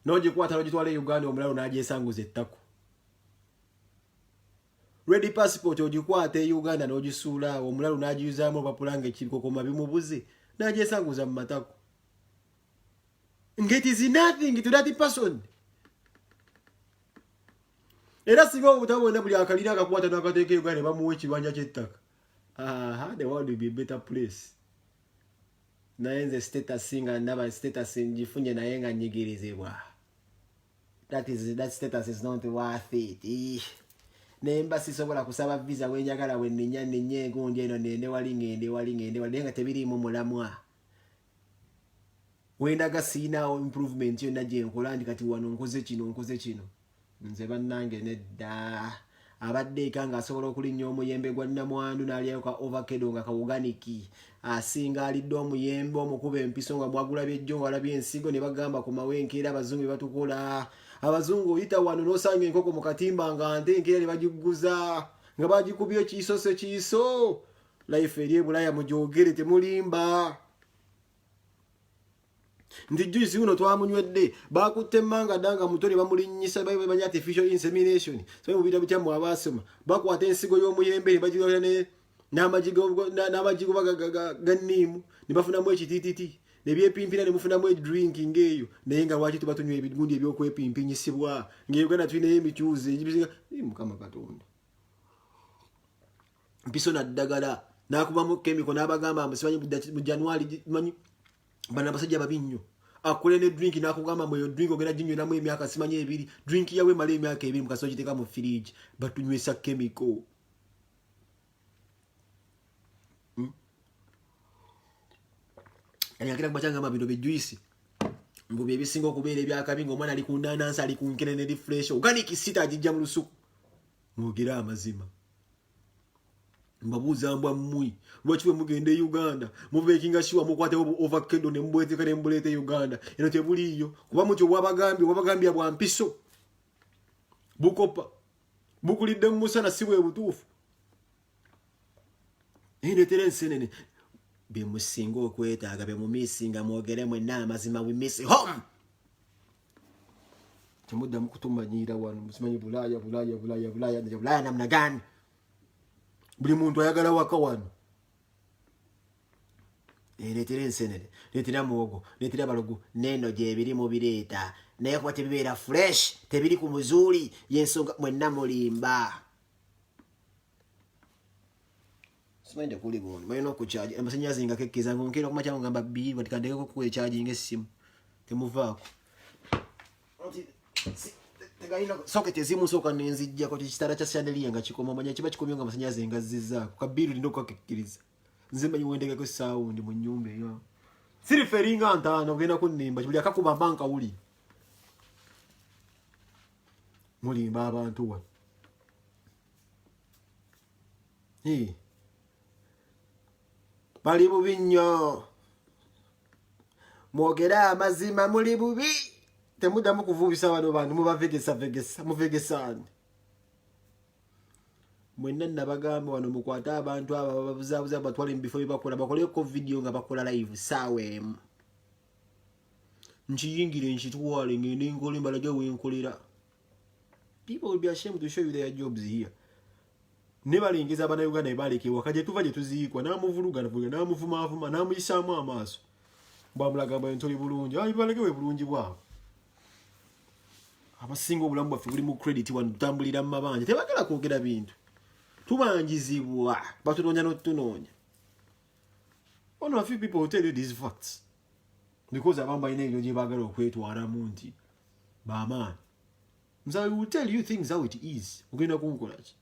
n'ogikwata n'ogitwala e Uganda omulalo n'agyesanguza ettako red passport ogikwata e Uganda n'ogisuula omulalo n'agiyuzaamu olupapula ng'ekikokoma bimubuze n'agyesanguza mu matako it is nothing to that person. Era singa obutabona buli akalina akakwata n'akateeka Uganda ne bamuwa ekibanja ky'ettaka. The world will be a better place. Naye nze status nga ndaba status ngifunye naye nga nyigirizibwa. That status is not worth it. Nemba sisobola kusaba visa wenjagala wenninya gundi eno nende wali ngende nga tebirimu mulamwa. Wendaga siina improvement yonna gye nkola ndi kati wano nkoze kino. Nze bannange nedda abadde eka ng'asobola okulinnya omuyembe gwa nnamwandu n'alyayo ka ovacado nga kawuganiki asinga alidde omuyembe omukuba empiso nga mwagula byejjo ng'alabye ensigo ne bagamba ku mawenkeera abazungu be batukola abazungu oyita wano n'osanga enkoko mu katimba nga nte enkeera ne bagiguza nga bagikubye kiiso life eri e Bulaya mugyogere temulimba ndi juice uno twamunywedde bakutte manga danga mutoni bamulinyisa banya artificial insemination so bubita bitamu abasoma bakwata ensigo y'omuyembe ne bagiroya ne n'amajigo baganimu ne bafuna mu ekitititi ne byepimpira ne mufuna mu drink ngeyo naye nga lwaki tuba tunywa ebigundi eby'okwepimpinyisibwa ng'Uganda tulina emikyuze egibizinga mukama Katonda mpiso naddagala n'akubamu kemiko n'abagamba simanyi mu January manyi bana basajja babinyo akole ne drink nakugamba moyo drink ogenda jinyo namwe emyaka simanyi 2 drink yawe male emyaka 2 mukasoji teka mu fridge batunywesa chemical Anyakira kubachanga mabino bejuisi mbubi ebisingo kubeera ebyakabingo omwana ali ku nanansa ali ku nkene ne fresh organic sita ajijja mu lusuku mugira amazima mbabuza mbwa mmui lwachiwe mugende Uganda mubekinga shiwa mukwate ovacado ne mbweteka ne mbulete Uganda eno tebuliyo kuba mutyo wabagambya bwa mpiso bukopa bukulidde musana siwe butufu ene terensenene be musingo okwetaaga be mumisinga mwogeremu enamazima we miss home temudda mukutumanyira wano musimanyi Bulaya namna gani buli muntu ayagala waka wano netera ensenene netera muwogo netera balogo neno gye biri mu bireeta naye kuba tebibeera fresh tebiri ku muzuuli yensonga mwenna mulimba simanyi tekuli bono balina okucharge amasanyazi nga kekkeza ngonkera okumakya ngamba bbiri batikandekeko kuwecharginga essimu temuvaako socket ezimu soka nenzijja ko kitara kya chandelier nga kikoma manya kiba kikomyo nga masanyaze ngazizzaako kabiru lindo kwakekkiriza nze manyi wendege ko sound mu nyumba eyo siri feringa ntano genda kunnimba kibuli akakuba banka uli mulimba abantu wa bali bubi nnyo mwogera amazima muli bubi temuda mukuvubisa bano bantu mubavegesa muvegesani mwenna nabagamba wano mukwata abantu aba babuzabuza batwale mbifo bibakola bakoleko video nga bakola live sawe nchiyingire nchitwale ngende ngole mbalaga wenkolera people will be ashamed to show you their jobs here ne balingiza abana Uganda ebaleke wakaje tuvaje tuziikwa namuvuluga namuvuma namuyisaamu amaaso bamulagamba entoli bulungi ayi balekewe bulungi bwabo abasinga obulamu bwaffe buli mu credit wantambulira mu mabanja tebagala kwogera bintu tubanjizibwa batunoonya n'otunoonya. A few people will tell you these facts because abamu balina ebyo gye baagala okwetwalamu nti bamaani. Nze will tell you things how it is. Ogenda kunkola ki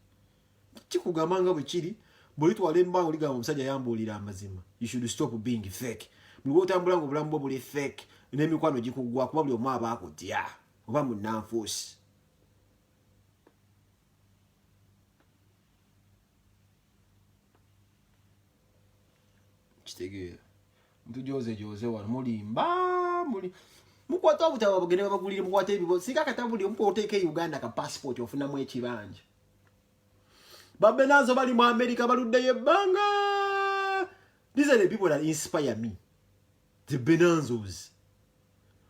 kikugamba nga bwe kiri bwolitwala embanga oligamba omusajja yambuulira amazima. You should stop being fake. Buli otambula nga obulamu bwo buli fake n'emikwano gikugwa kuba buli omu aba akutya oba munnanfuusi. Kitegeera mtu joze wano mulimba muli mukwata obutaba bugende babagulire mukwata ebibo sika katabuli ompo oteke Uganda ka passport ofunamu ekibanja. Babenazo bali mu America baludde yebbanga. These are the people that inspire me. The Benanzos.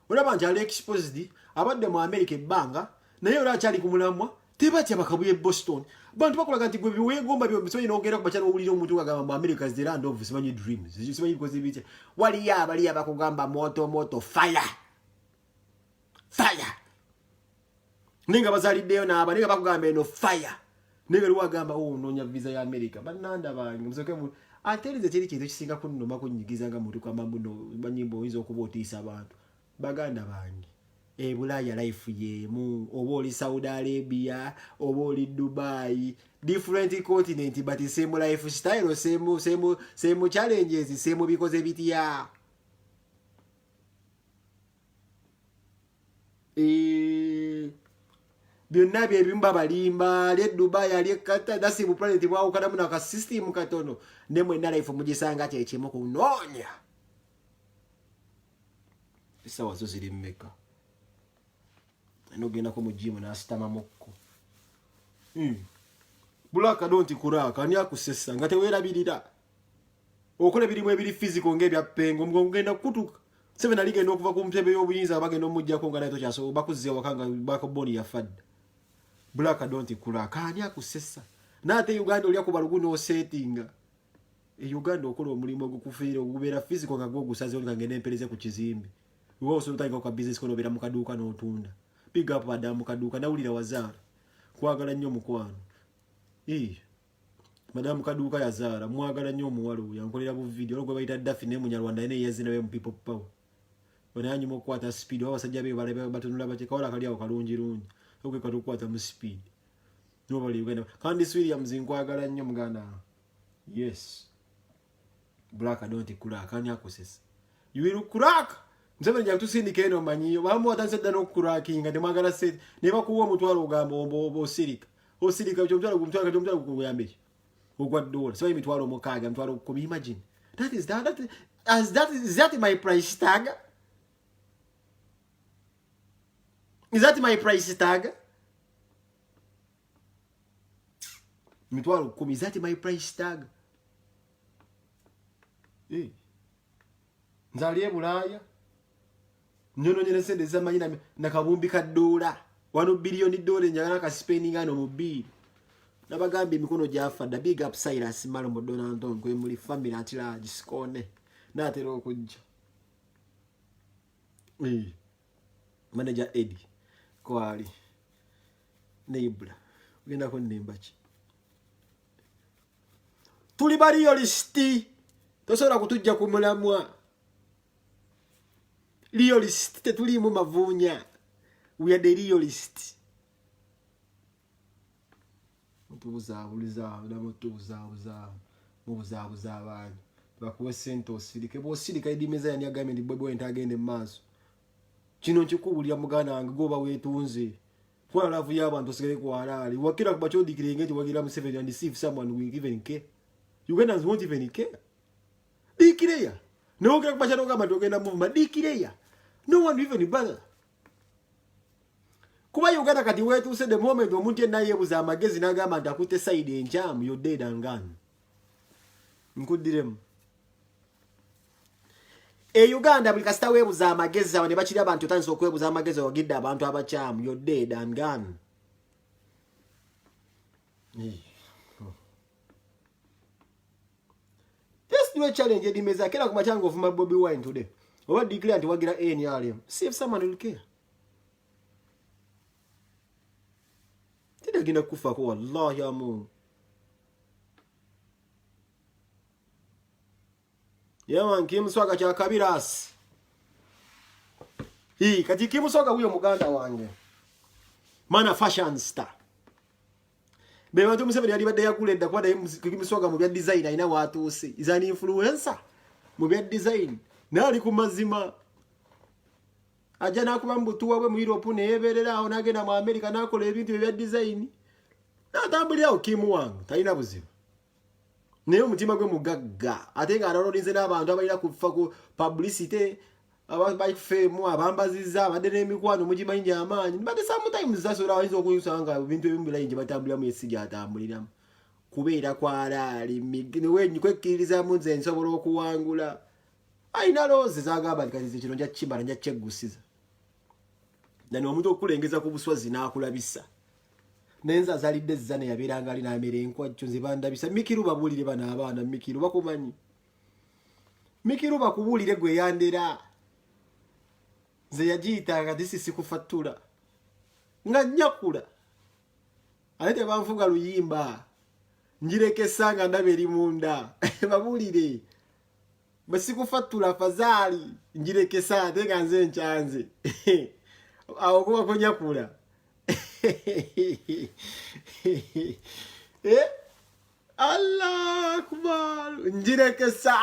Olaba nti ali exposed abadde mu America ebbanga naye ola akyali ku mulamwa tebatya bakabuye Boston. Bantu bakulaga nti gwe biwegomba byo bisoyi n'ogenda kubakyala obulira omuntu agamba mu America is the land of simanyi dreams. Simanyi because biche wali abali abakugamba moto fire. Fire. Ninga bazaliddeyo n'aba ninga bakugamba eno fire. Ninga luwagamba noonya visa ya America. Bananda bange musoke mu atelize kiri kintu kisinga kunnuma kunyigiza nga muntu kwa mambo no banyimbo oyinza okuba otiisa abantu. Baganda bange. Bulaya life yemu oba oli Saudi Arabia oba oli Dubai different continent but same lifestyle same challenges same bikoze bitya byonna bye bimba balimba le Dubai ali kata dasi bu planet bwa ukana muna ka system katono nemwe na life mugisanga kyekimo kunonya isawa zo ziri mmeka nogenda ko mu gym na sitama mokko bulaka don't kuraka ani akusessa nga tewerabirira okole birimu ebiri physical ngebya pengo ngenda kutuka 7 aligenda okuva ku mpebe y'obuyinza abagenda omujja ko nga nayo kyaso bakuzze wakanga bako boni ya fadda. Bulaka don't kuraka ani akusessa nate Uganda oli akuba luguno osettinga Uganda okola omulimo ogukufira ogubera physical nga gogusaze oli ngenda empeleze ku kizimbe wo osotanga kwa business kono bera mu kaduuka n'otunda. Big up Adamu Kaduka nawulira Wazara kwagala nnyo mukwano Madamu Kaduka yazara mwagala nnyo omuwala oyo yankolera bu video olwo bayita Daffy ne munyarwanda ene yazinawe mu people power onanyi mu kwata speed abasajja be bale batunula bakikola kali awo kalungi lungi okwe katukwata mu speed no bali Uganda kandi Williams nkwagala nnyo muganda. Yes Black don't crack ani akosesa you will crack. Mzebe njya tusindike eno manyiyo bamu watansedda n'okurakinga temwagala se ne bakuwa omutwalo ogamba osirika ekyo omutwalo kuguyambe ogwa $. So emitwalo mukaaga mutwalo 10 imagine is that my price tag? Is that my price tag? Mitwalo 10 is that my price tag? Nzaliye Bulaya nyono nyene sende zamanyina nakabumbi ka $1 billion njagala ka spending ano mu bill nabagambi mikono jafa da big up Cyrus Malombo Donaldon kwe muri family atira gisikone natero okujja manager Eddie kwali neibula ugenda ko nimbachi tuli bari yolisti tosobola kutujja ku mulamwa realist tetuli mu mavunya. We are the realist. Mubuza abantu bakuwe sento sirike bo sirika idimeza ya nyagame bwebwe entagende maso kino nkikubulya mugana wange goba wetunze kwa lavu y'abantu sigere ko halali wakira kubacho dikirenge wagira mu 7 and see if someone will even care. Ugandans won't even care. Dikireya no kira kubacha no kama togenda movement dikireya no one even bother. Kuba Uganda kati wetu se the moment omuntu yenna yebuza amagezi nagamba ndakute side enjamu you're dead and gone. Nkudiremu Uganda buli kasita webuza amagezi awo ne bakiri abantu tanzo okwebuza amagezi ogidde abantu abachamu you're dead and gone. do a challenge edimeza kera kumachango vuma Bobi Wine today. Oba declare nti wagira NRM. See if someone will care. Tida gina kufa ko wallahi ya Mungu. Yaman kimuswaga cha Kabiras. Hii kati kimuswaga huyo muganda wange. Mana fashion star. Be bantu museveni yali badde yakulenda kwada kimuswaga mu bya design ina watu se. Izani influencer mu bya design. Nali ku mazima. Aja nakuba mbutuwa we mu Europe ne yeberera aho nagenda mu America nakola ebintu bya design. Natambulira okimu wange talina buzibu. Naye omutima gwe mugagga ate nga alololinze n'abantu abalina kufa ku publicity abafemu abambaziza abadde n'emikwano mugimanyi amaanyi but sometimes zasobola wayinza okuyisanga ebintu ebimu bilayingi batambuliramu esijja atambuliramu kubeera kwalaali kwekkiririzamu nze nsobola okuwangula ayina loozi zagamba nti kati kino nja kukimala nja kyegusiza nani omuntu okukulengeza ku buswazi n'akulabisa nenza azalidde zane yabeeranga ali n'amera enkwajjo nze bandabisa Mikiru babuulire bana abaana Mikiru bakumanyi Mikiru bakubuulire gwe yandera nze yagiyitanga disisi kufattula nga nyakula ate tebanfuga luyimba njirekesa nga ndaba eri munda babuulire bwe sikufattula fazaali njirekesa ate nga nze nkyanze awo kuba kunyakula Allah akbar njirekesa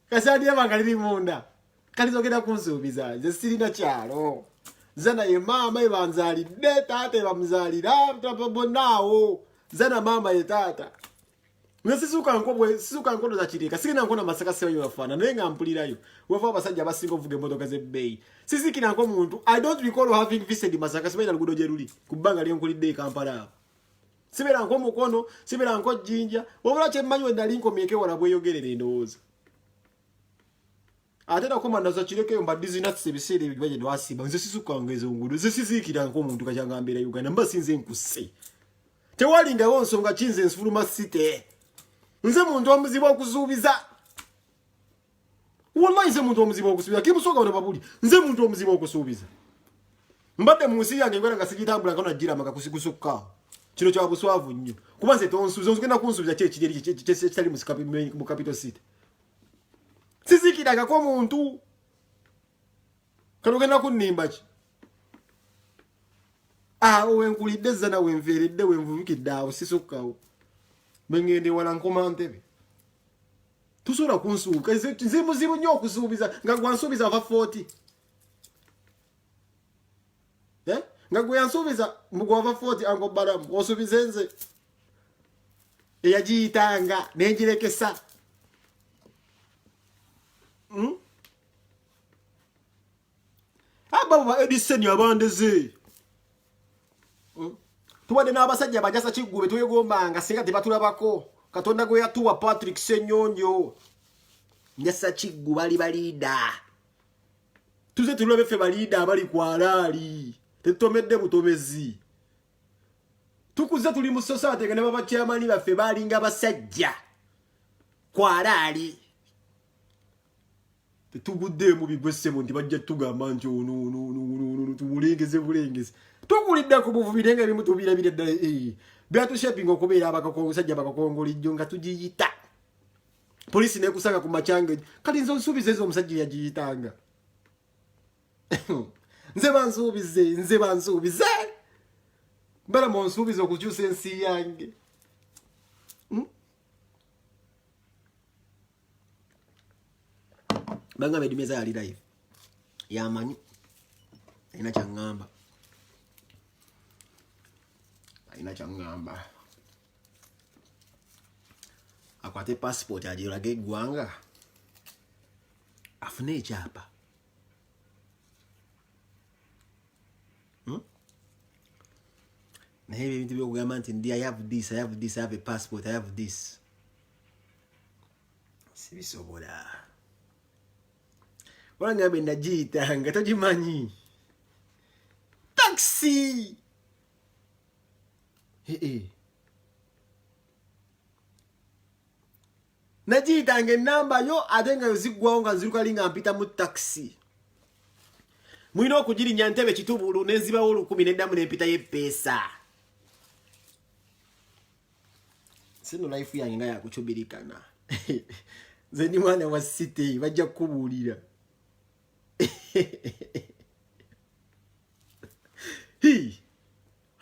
kasadi yabangaliri munda kalizogera kunsuubiza nze sirina kyalo zana ye mama ebanzalidde taata ebamuzalira bonaawo zana mama ye taata nesisuka nkono za kireka sikina nkona masaka seyo yafana naye nga mpulirayo wava abasajja abasinga ovuga emmotoka z'ebbeeyi sisikina nko muntu I don't recall having visited Masaka sibeera lugudo gye luli ku bbanga lyenkulidde e Kampala sibeera nko mukono sibeera nko jjinja wabula kyemmanyi we nali nkomyeko wala bweyogerera endowooza ate nakoma nazo kirekeyo mba dizinasi ebiseera ebyo bagye nwasimba nze sisukanga ezo ngudo nze sisiikira nko omuntu kakyanga mbeera Uganda mba sinze nkusse tewalingawo nsonga kinze nsufuluma site nze muntu omuzibu okusuubiza wallahi nze muntu omuzibu okusuubiza kimusoka wano babuli nze muntu omuzibu okusuubiza mbadde mu nsi yange ngwera nga sigitambula nkano ajjira amaka kusikusukka kino kya buswavu nnyo kuba nze tonsuubiza ozigenda kunsuubiza kyekiri kitali mu capital city sizikiragako muntu kano genda kunnimba ki wenkulidde zana wenveeredde wenvubikidde awo sisukkawo bengende wala nkoma ntebe tusobola kunsuuka nze muzibu nnyo okusuubiza nga gwansuubiza ava 40 nga gwe yansuubiza mugwava 40 ango balamu osuubize nze eyagiyitanga nengirekesa ababo ba Edison abandeze tuwadde n'abasajja bajasa kiggube twegombanga singa tebatulabako Katonda gwe yatuwa Patrick Senyonjo njasa kiggu bali balida tuze tulabe ffe balida abali kwalaali tetutomedde butomezi tukuze tuli mu society nga ne baba chairman baffe balinga basajja kwalaali tetugudde mu bigwessemo nti bajja tugamba nti ono tubulengeze bulengeze tukulidde ku buvubire nga ebimu tubirabire ddala byatushapinga okubeera abasajja bakakongolijjo nga tugiyita polisi nekusanga ku macyange kati nze onsuubize ezo omusajja yagiyitanga nze bansuubize mbala monsuubize okukyusa ensi yange bangamba edimeza yali live yamanyi alina kyaŋŋamba akwate passport agirage eggwanga afune ekyapa naye ebintu byokugamba nti ndi I have this, I have a passport, I have this sibisobola walangambe ndagiyitanga togimanyi taxi Najiyitanga enamba yo ate nga yozigwawo nga nziruka linga mpita mu taxi. Mwina okugirinya ntebe kitubulu nenzibawo 10 neddamu nempita y'eppeesa. Sino life yange nga yakuchubirikana. Nze ndi mwana wa city bajja kubuulira.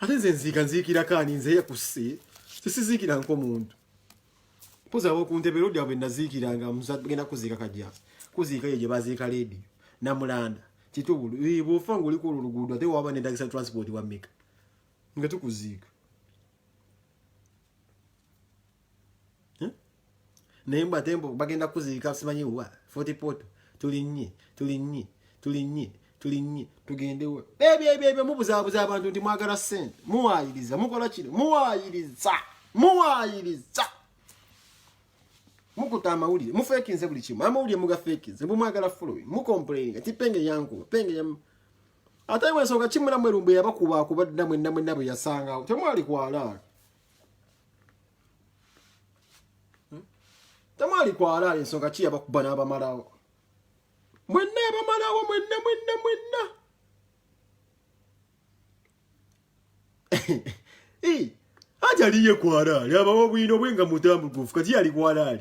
Ate nze nziikira kaani nze yakusse sisizikira nko muntu. Poza wo kuntebe lodi abo naziikiranga muzagenda kuziika kajja. Kuziika yeje baziika lady na mulanda. Kitubulu bofa ngoli ku lugudo ate waba nedagisa transport wa meka. Nga tukuziika. Nemba tembo bagenda kuziika simanyi wa 40 poto tulinye tugende we bebe mubuzabuza abantu ndi mwagala sente muwayiriza mukola kino muwayiriza mukutama uli mufekinze buli kimu amawuli mugafekinze bumwagala following mucomplain ati penge yangu penge yam ataywe soka kimura mwerumbu yabakuba kubadda mwenna bwe yasanga temwali kwala tamali kwala ensonga ki yabakuba n'abamalawo mwenna ajaliye kwala abawo bwino bwenga mutambugufu kati yali kwala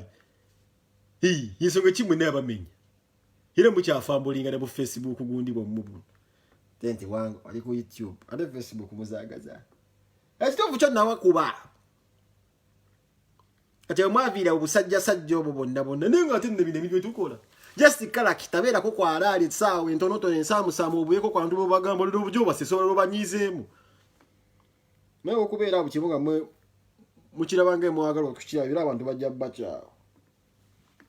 ensonga ki mwenna yabamenya era mukyafambulinga ne bu Facebook gundi bwomubu tenti wangu ali ku YouTube ate Facebook muzagaza ekitovu kyo nawakuba kati omwavira obusajja obwo bonna nenga ate ne bino tukola just kala kitabera ko kwa alali sawe ntonoto ensamu obuyeko kwa ndubo bagamba lero bujoba sesolo banyizemu mewo kubeera bukibuga mwe mukirabange mwagala okukira bira abantu bajja bacha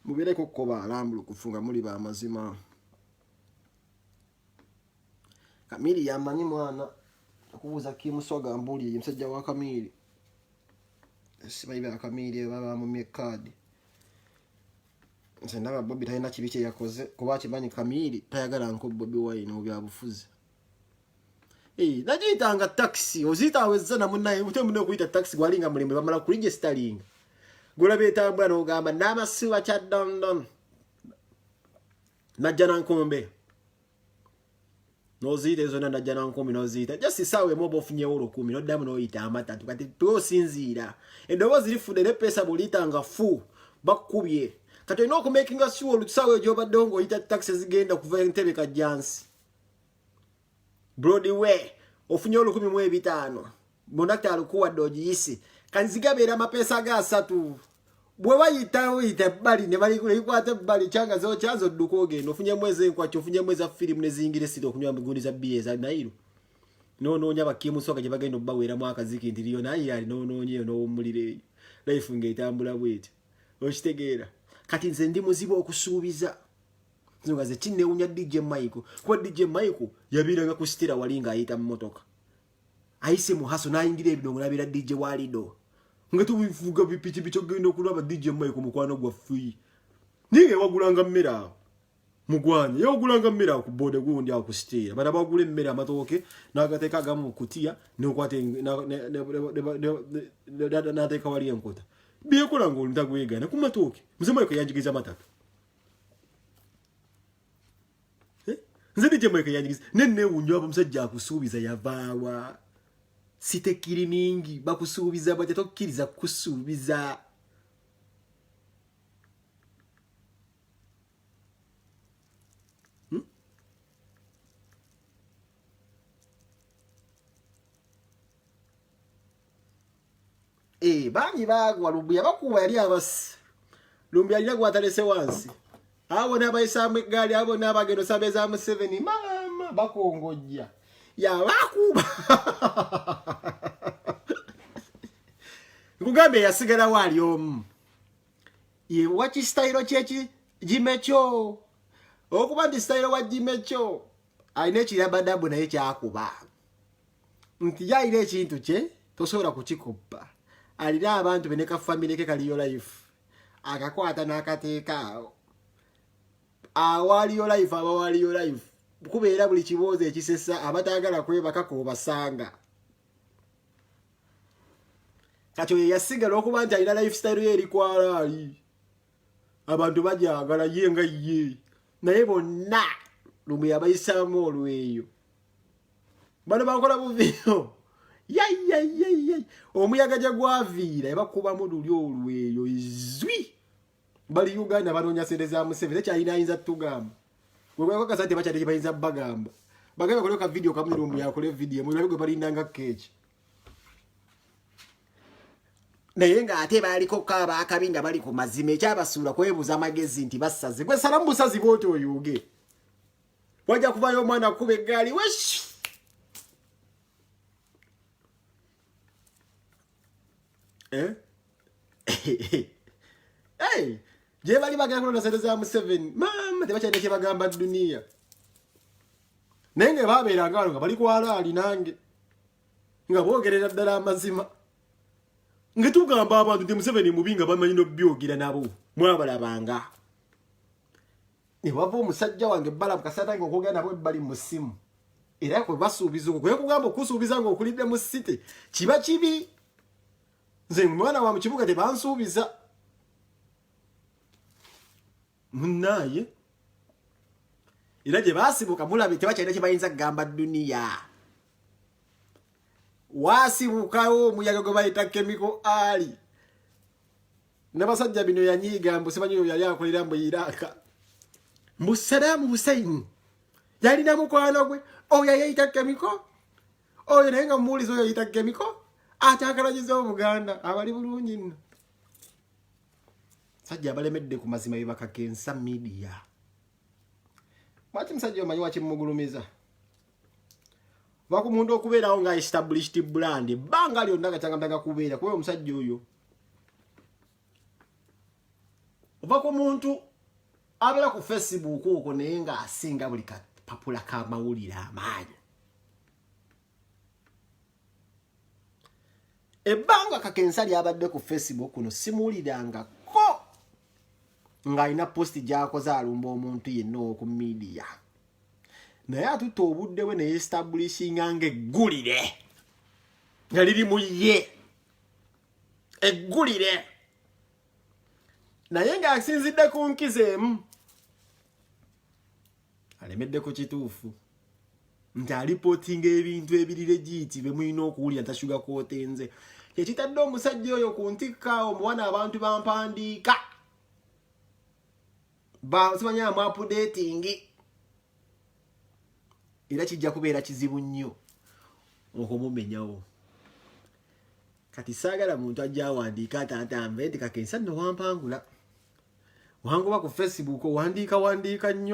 mubireko koba alambulu kufunga muri ba mazima Kamili yamanyi mwana akubuza kimuswaga mbuli yimsajja wa Kamili sibayiba Kamili baba mu mekadi Nzendaba Bobby tayina kibiche yakoze kuba kimanyi Kamili tayagala nko Bobby Wine mu byabufuzi najitanga taxi ozita weza na munaye mutemune kuita taxi gwalinga mulimbe bamala ku registering gola betambula no gamba namasiwa cha London najana nkombe nozite zona najana nkombe nozita just sawe mobo funye euro 10 nodamu no ita amatatu kati to sinzira endobozi lifude ne pesa bulitanga fu bakubye kati no ku making sure sawe joba dongo ita taxi zigenda kuva entebe ka jansi Broadway ofunye olukumi mu 5 monakta alikuwa doji isi kanzigabera mapesa ga 3 bwe bayitawo itebali ne bali kule ikwate bali changa zo chazo dukoge no funye mweze kwa chofunye mweza film ne zingire sito kunywa migundi za bieza nairo no nyaba kimusoka je bagendo bawera mwaka ziki ndiriyo nayi yali no nyeyo no mulire life ngeitambula bwete ochitegera kati nze ndi muzibo okusuubiza Nzungaze chine unya DJ Michael. Kwa DJ Michael yabiranga kusitira walinga ayita mmotoka. Aise muhaso na ingire bidongo nabira DJ Walido. Ngatu bivuga bipichi bicho gendo kulaba DJ Michael mukwano gwa free. Ninge wagulanga mmera. Mugwanye yogulanga mmera ku bode gundi akusitira. Bana bagule mmera amatoke nagateka gamu kutia nokwate na teka wali enkota. Biye kulango ndagwega na kumatoke. Mzema yako yanjigiza matatu. Nzedi jemwe kanyanyigiza nenne unyoba musajja akusuubiza yavawa sitekiri ningi bakusuubiza bajja tokkiriza kusuubiza banyi bagwa lubuya bakuba yali abasi lumbi alina gwatalese wansi abo nabayisamwe gali abo nabagendo sabeza mu 7 mama bakongojja ya bakuba Ngugambe yasigala wali ye wachi style chechi jimecho okuba ndi style wa jimecho aine kirabadabu naye kyakuba nti yaire ekintu kye tosobola kukikupa alira abantu beneka family ke kaliyo life akakwata nakateeka awali yo life kubeera buli kiboze ekisesa abatagala kwebaka ko basanga kacho yasigala okuba nti alina lifestyle eri kwala ali abantu bajagala yenga ye naye bonna lumwe yabayisaamu olweyo bano bakola buviyo yai omuyaga gye gwaviira ebakubamu luli olweyo izwi bali Uganda banoonya sente za Museveni ekyalina ayinza tugamba webwekakasa nti bakyali bayinza bagamba bagamba koleka video kamu lumwe yakole video mulabye gwe balindanga keeki naye nga ate baliko kaba akabinga bali ku mazima ekyabasuula kwebuza amagezi nti basaze gwe salamu busazi bwoti oyuge wajja kuvayo omwana kuba eggaali wesh je bali bagamba na sente za Museveni mama tebakyalina kye bagamba duniya naye nga babeeranga wano nga bali kwalaali nange nga boogerera ddala amazima ngetugamba abantu nti Museveni mubi nga bamanyi n'obyogera nabo mwabalabanga ne wava omusajja wange Balamu Kasata nga okwogera nabo bali mu ssimu era kwe basuubiza okwo kwe kugamba okusuubiza nga okulidde mu site kiba kibi nze mwana wa mu kibuga tebansuubiza munnaye era gye baasibuka mulabe tebakyalina kye bayinza kugamba duniya wasibukawo omuyaga gwe bayita chemical ali n'abasajja bino yanyiiga mbu simanyi oyo yali akolera mbu Iraka mbu Saddam Hussein yalina mukwano gwe oyo yayita chemical oyo naye nga mumuwuliza oyo yayita chemical ate akalagiza Obuganda abali bulungi nno sajja abalemedde ku mazima bebakakensa media mwaki musajja omanyi wakimugulumiza vakumuntu okubeerawo nga established brand banga lyonna gakyagambanga kubeera kuba omusajja oyo ova ku muntu abeera ku Facebook okwo naye nga asinga buli kapapula k'amawulire amaanyi ebbanga kakensa lyabadde ku Facebook kuno simuwulirangako ng'alina posti gy'akoze alumba omuntu yenna oku media naye atutte obudde bwe neyeestablishinga ng'eggulire nga liri mu ye eggulire naye ng'asinzidde ku nkizo emu alemedde ku kituufu nti alipootinga ebintu ebirire giyitibwe mulina okuwulira ntashuga kwotenze kyekitadde omusajja oyo ku ntikka omuwana abantu bampandiika simanya mu updating era kijja kubeera kizibu nnyo okumumenyawo kati saagala muntu ajja awandiika atantambe nti kakensa nno wampangula wanguba ku Facebook owandiika nnyo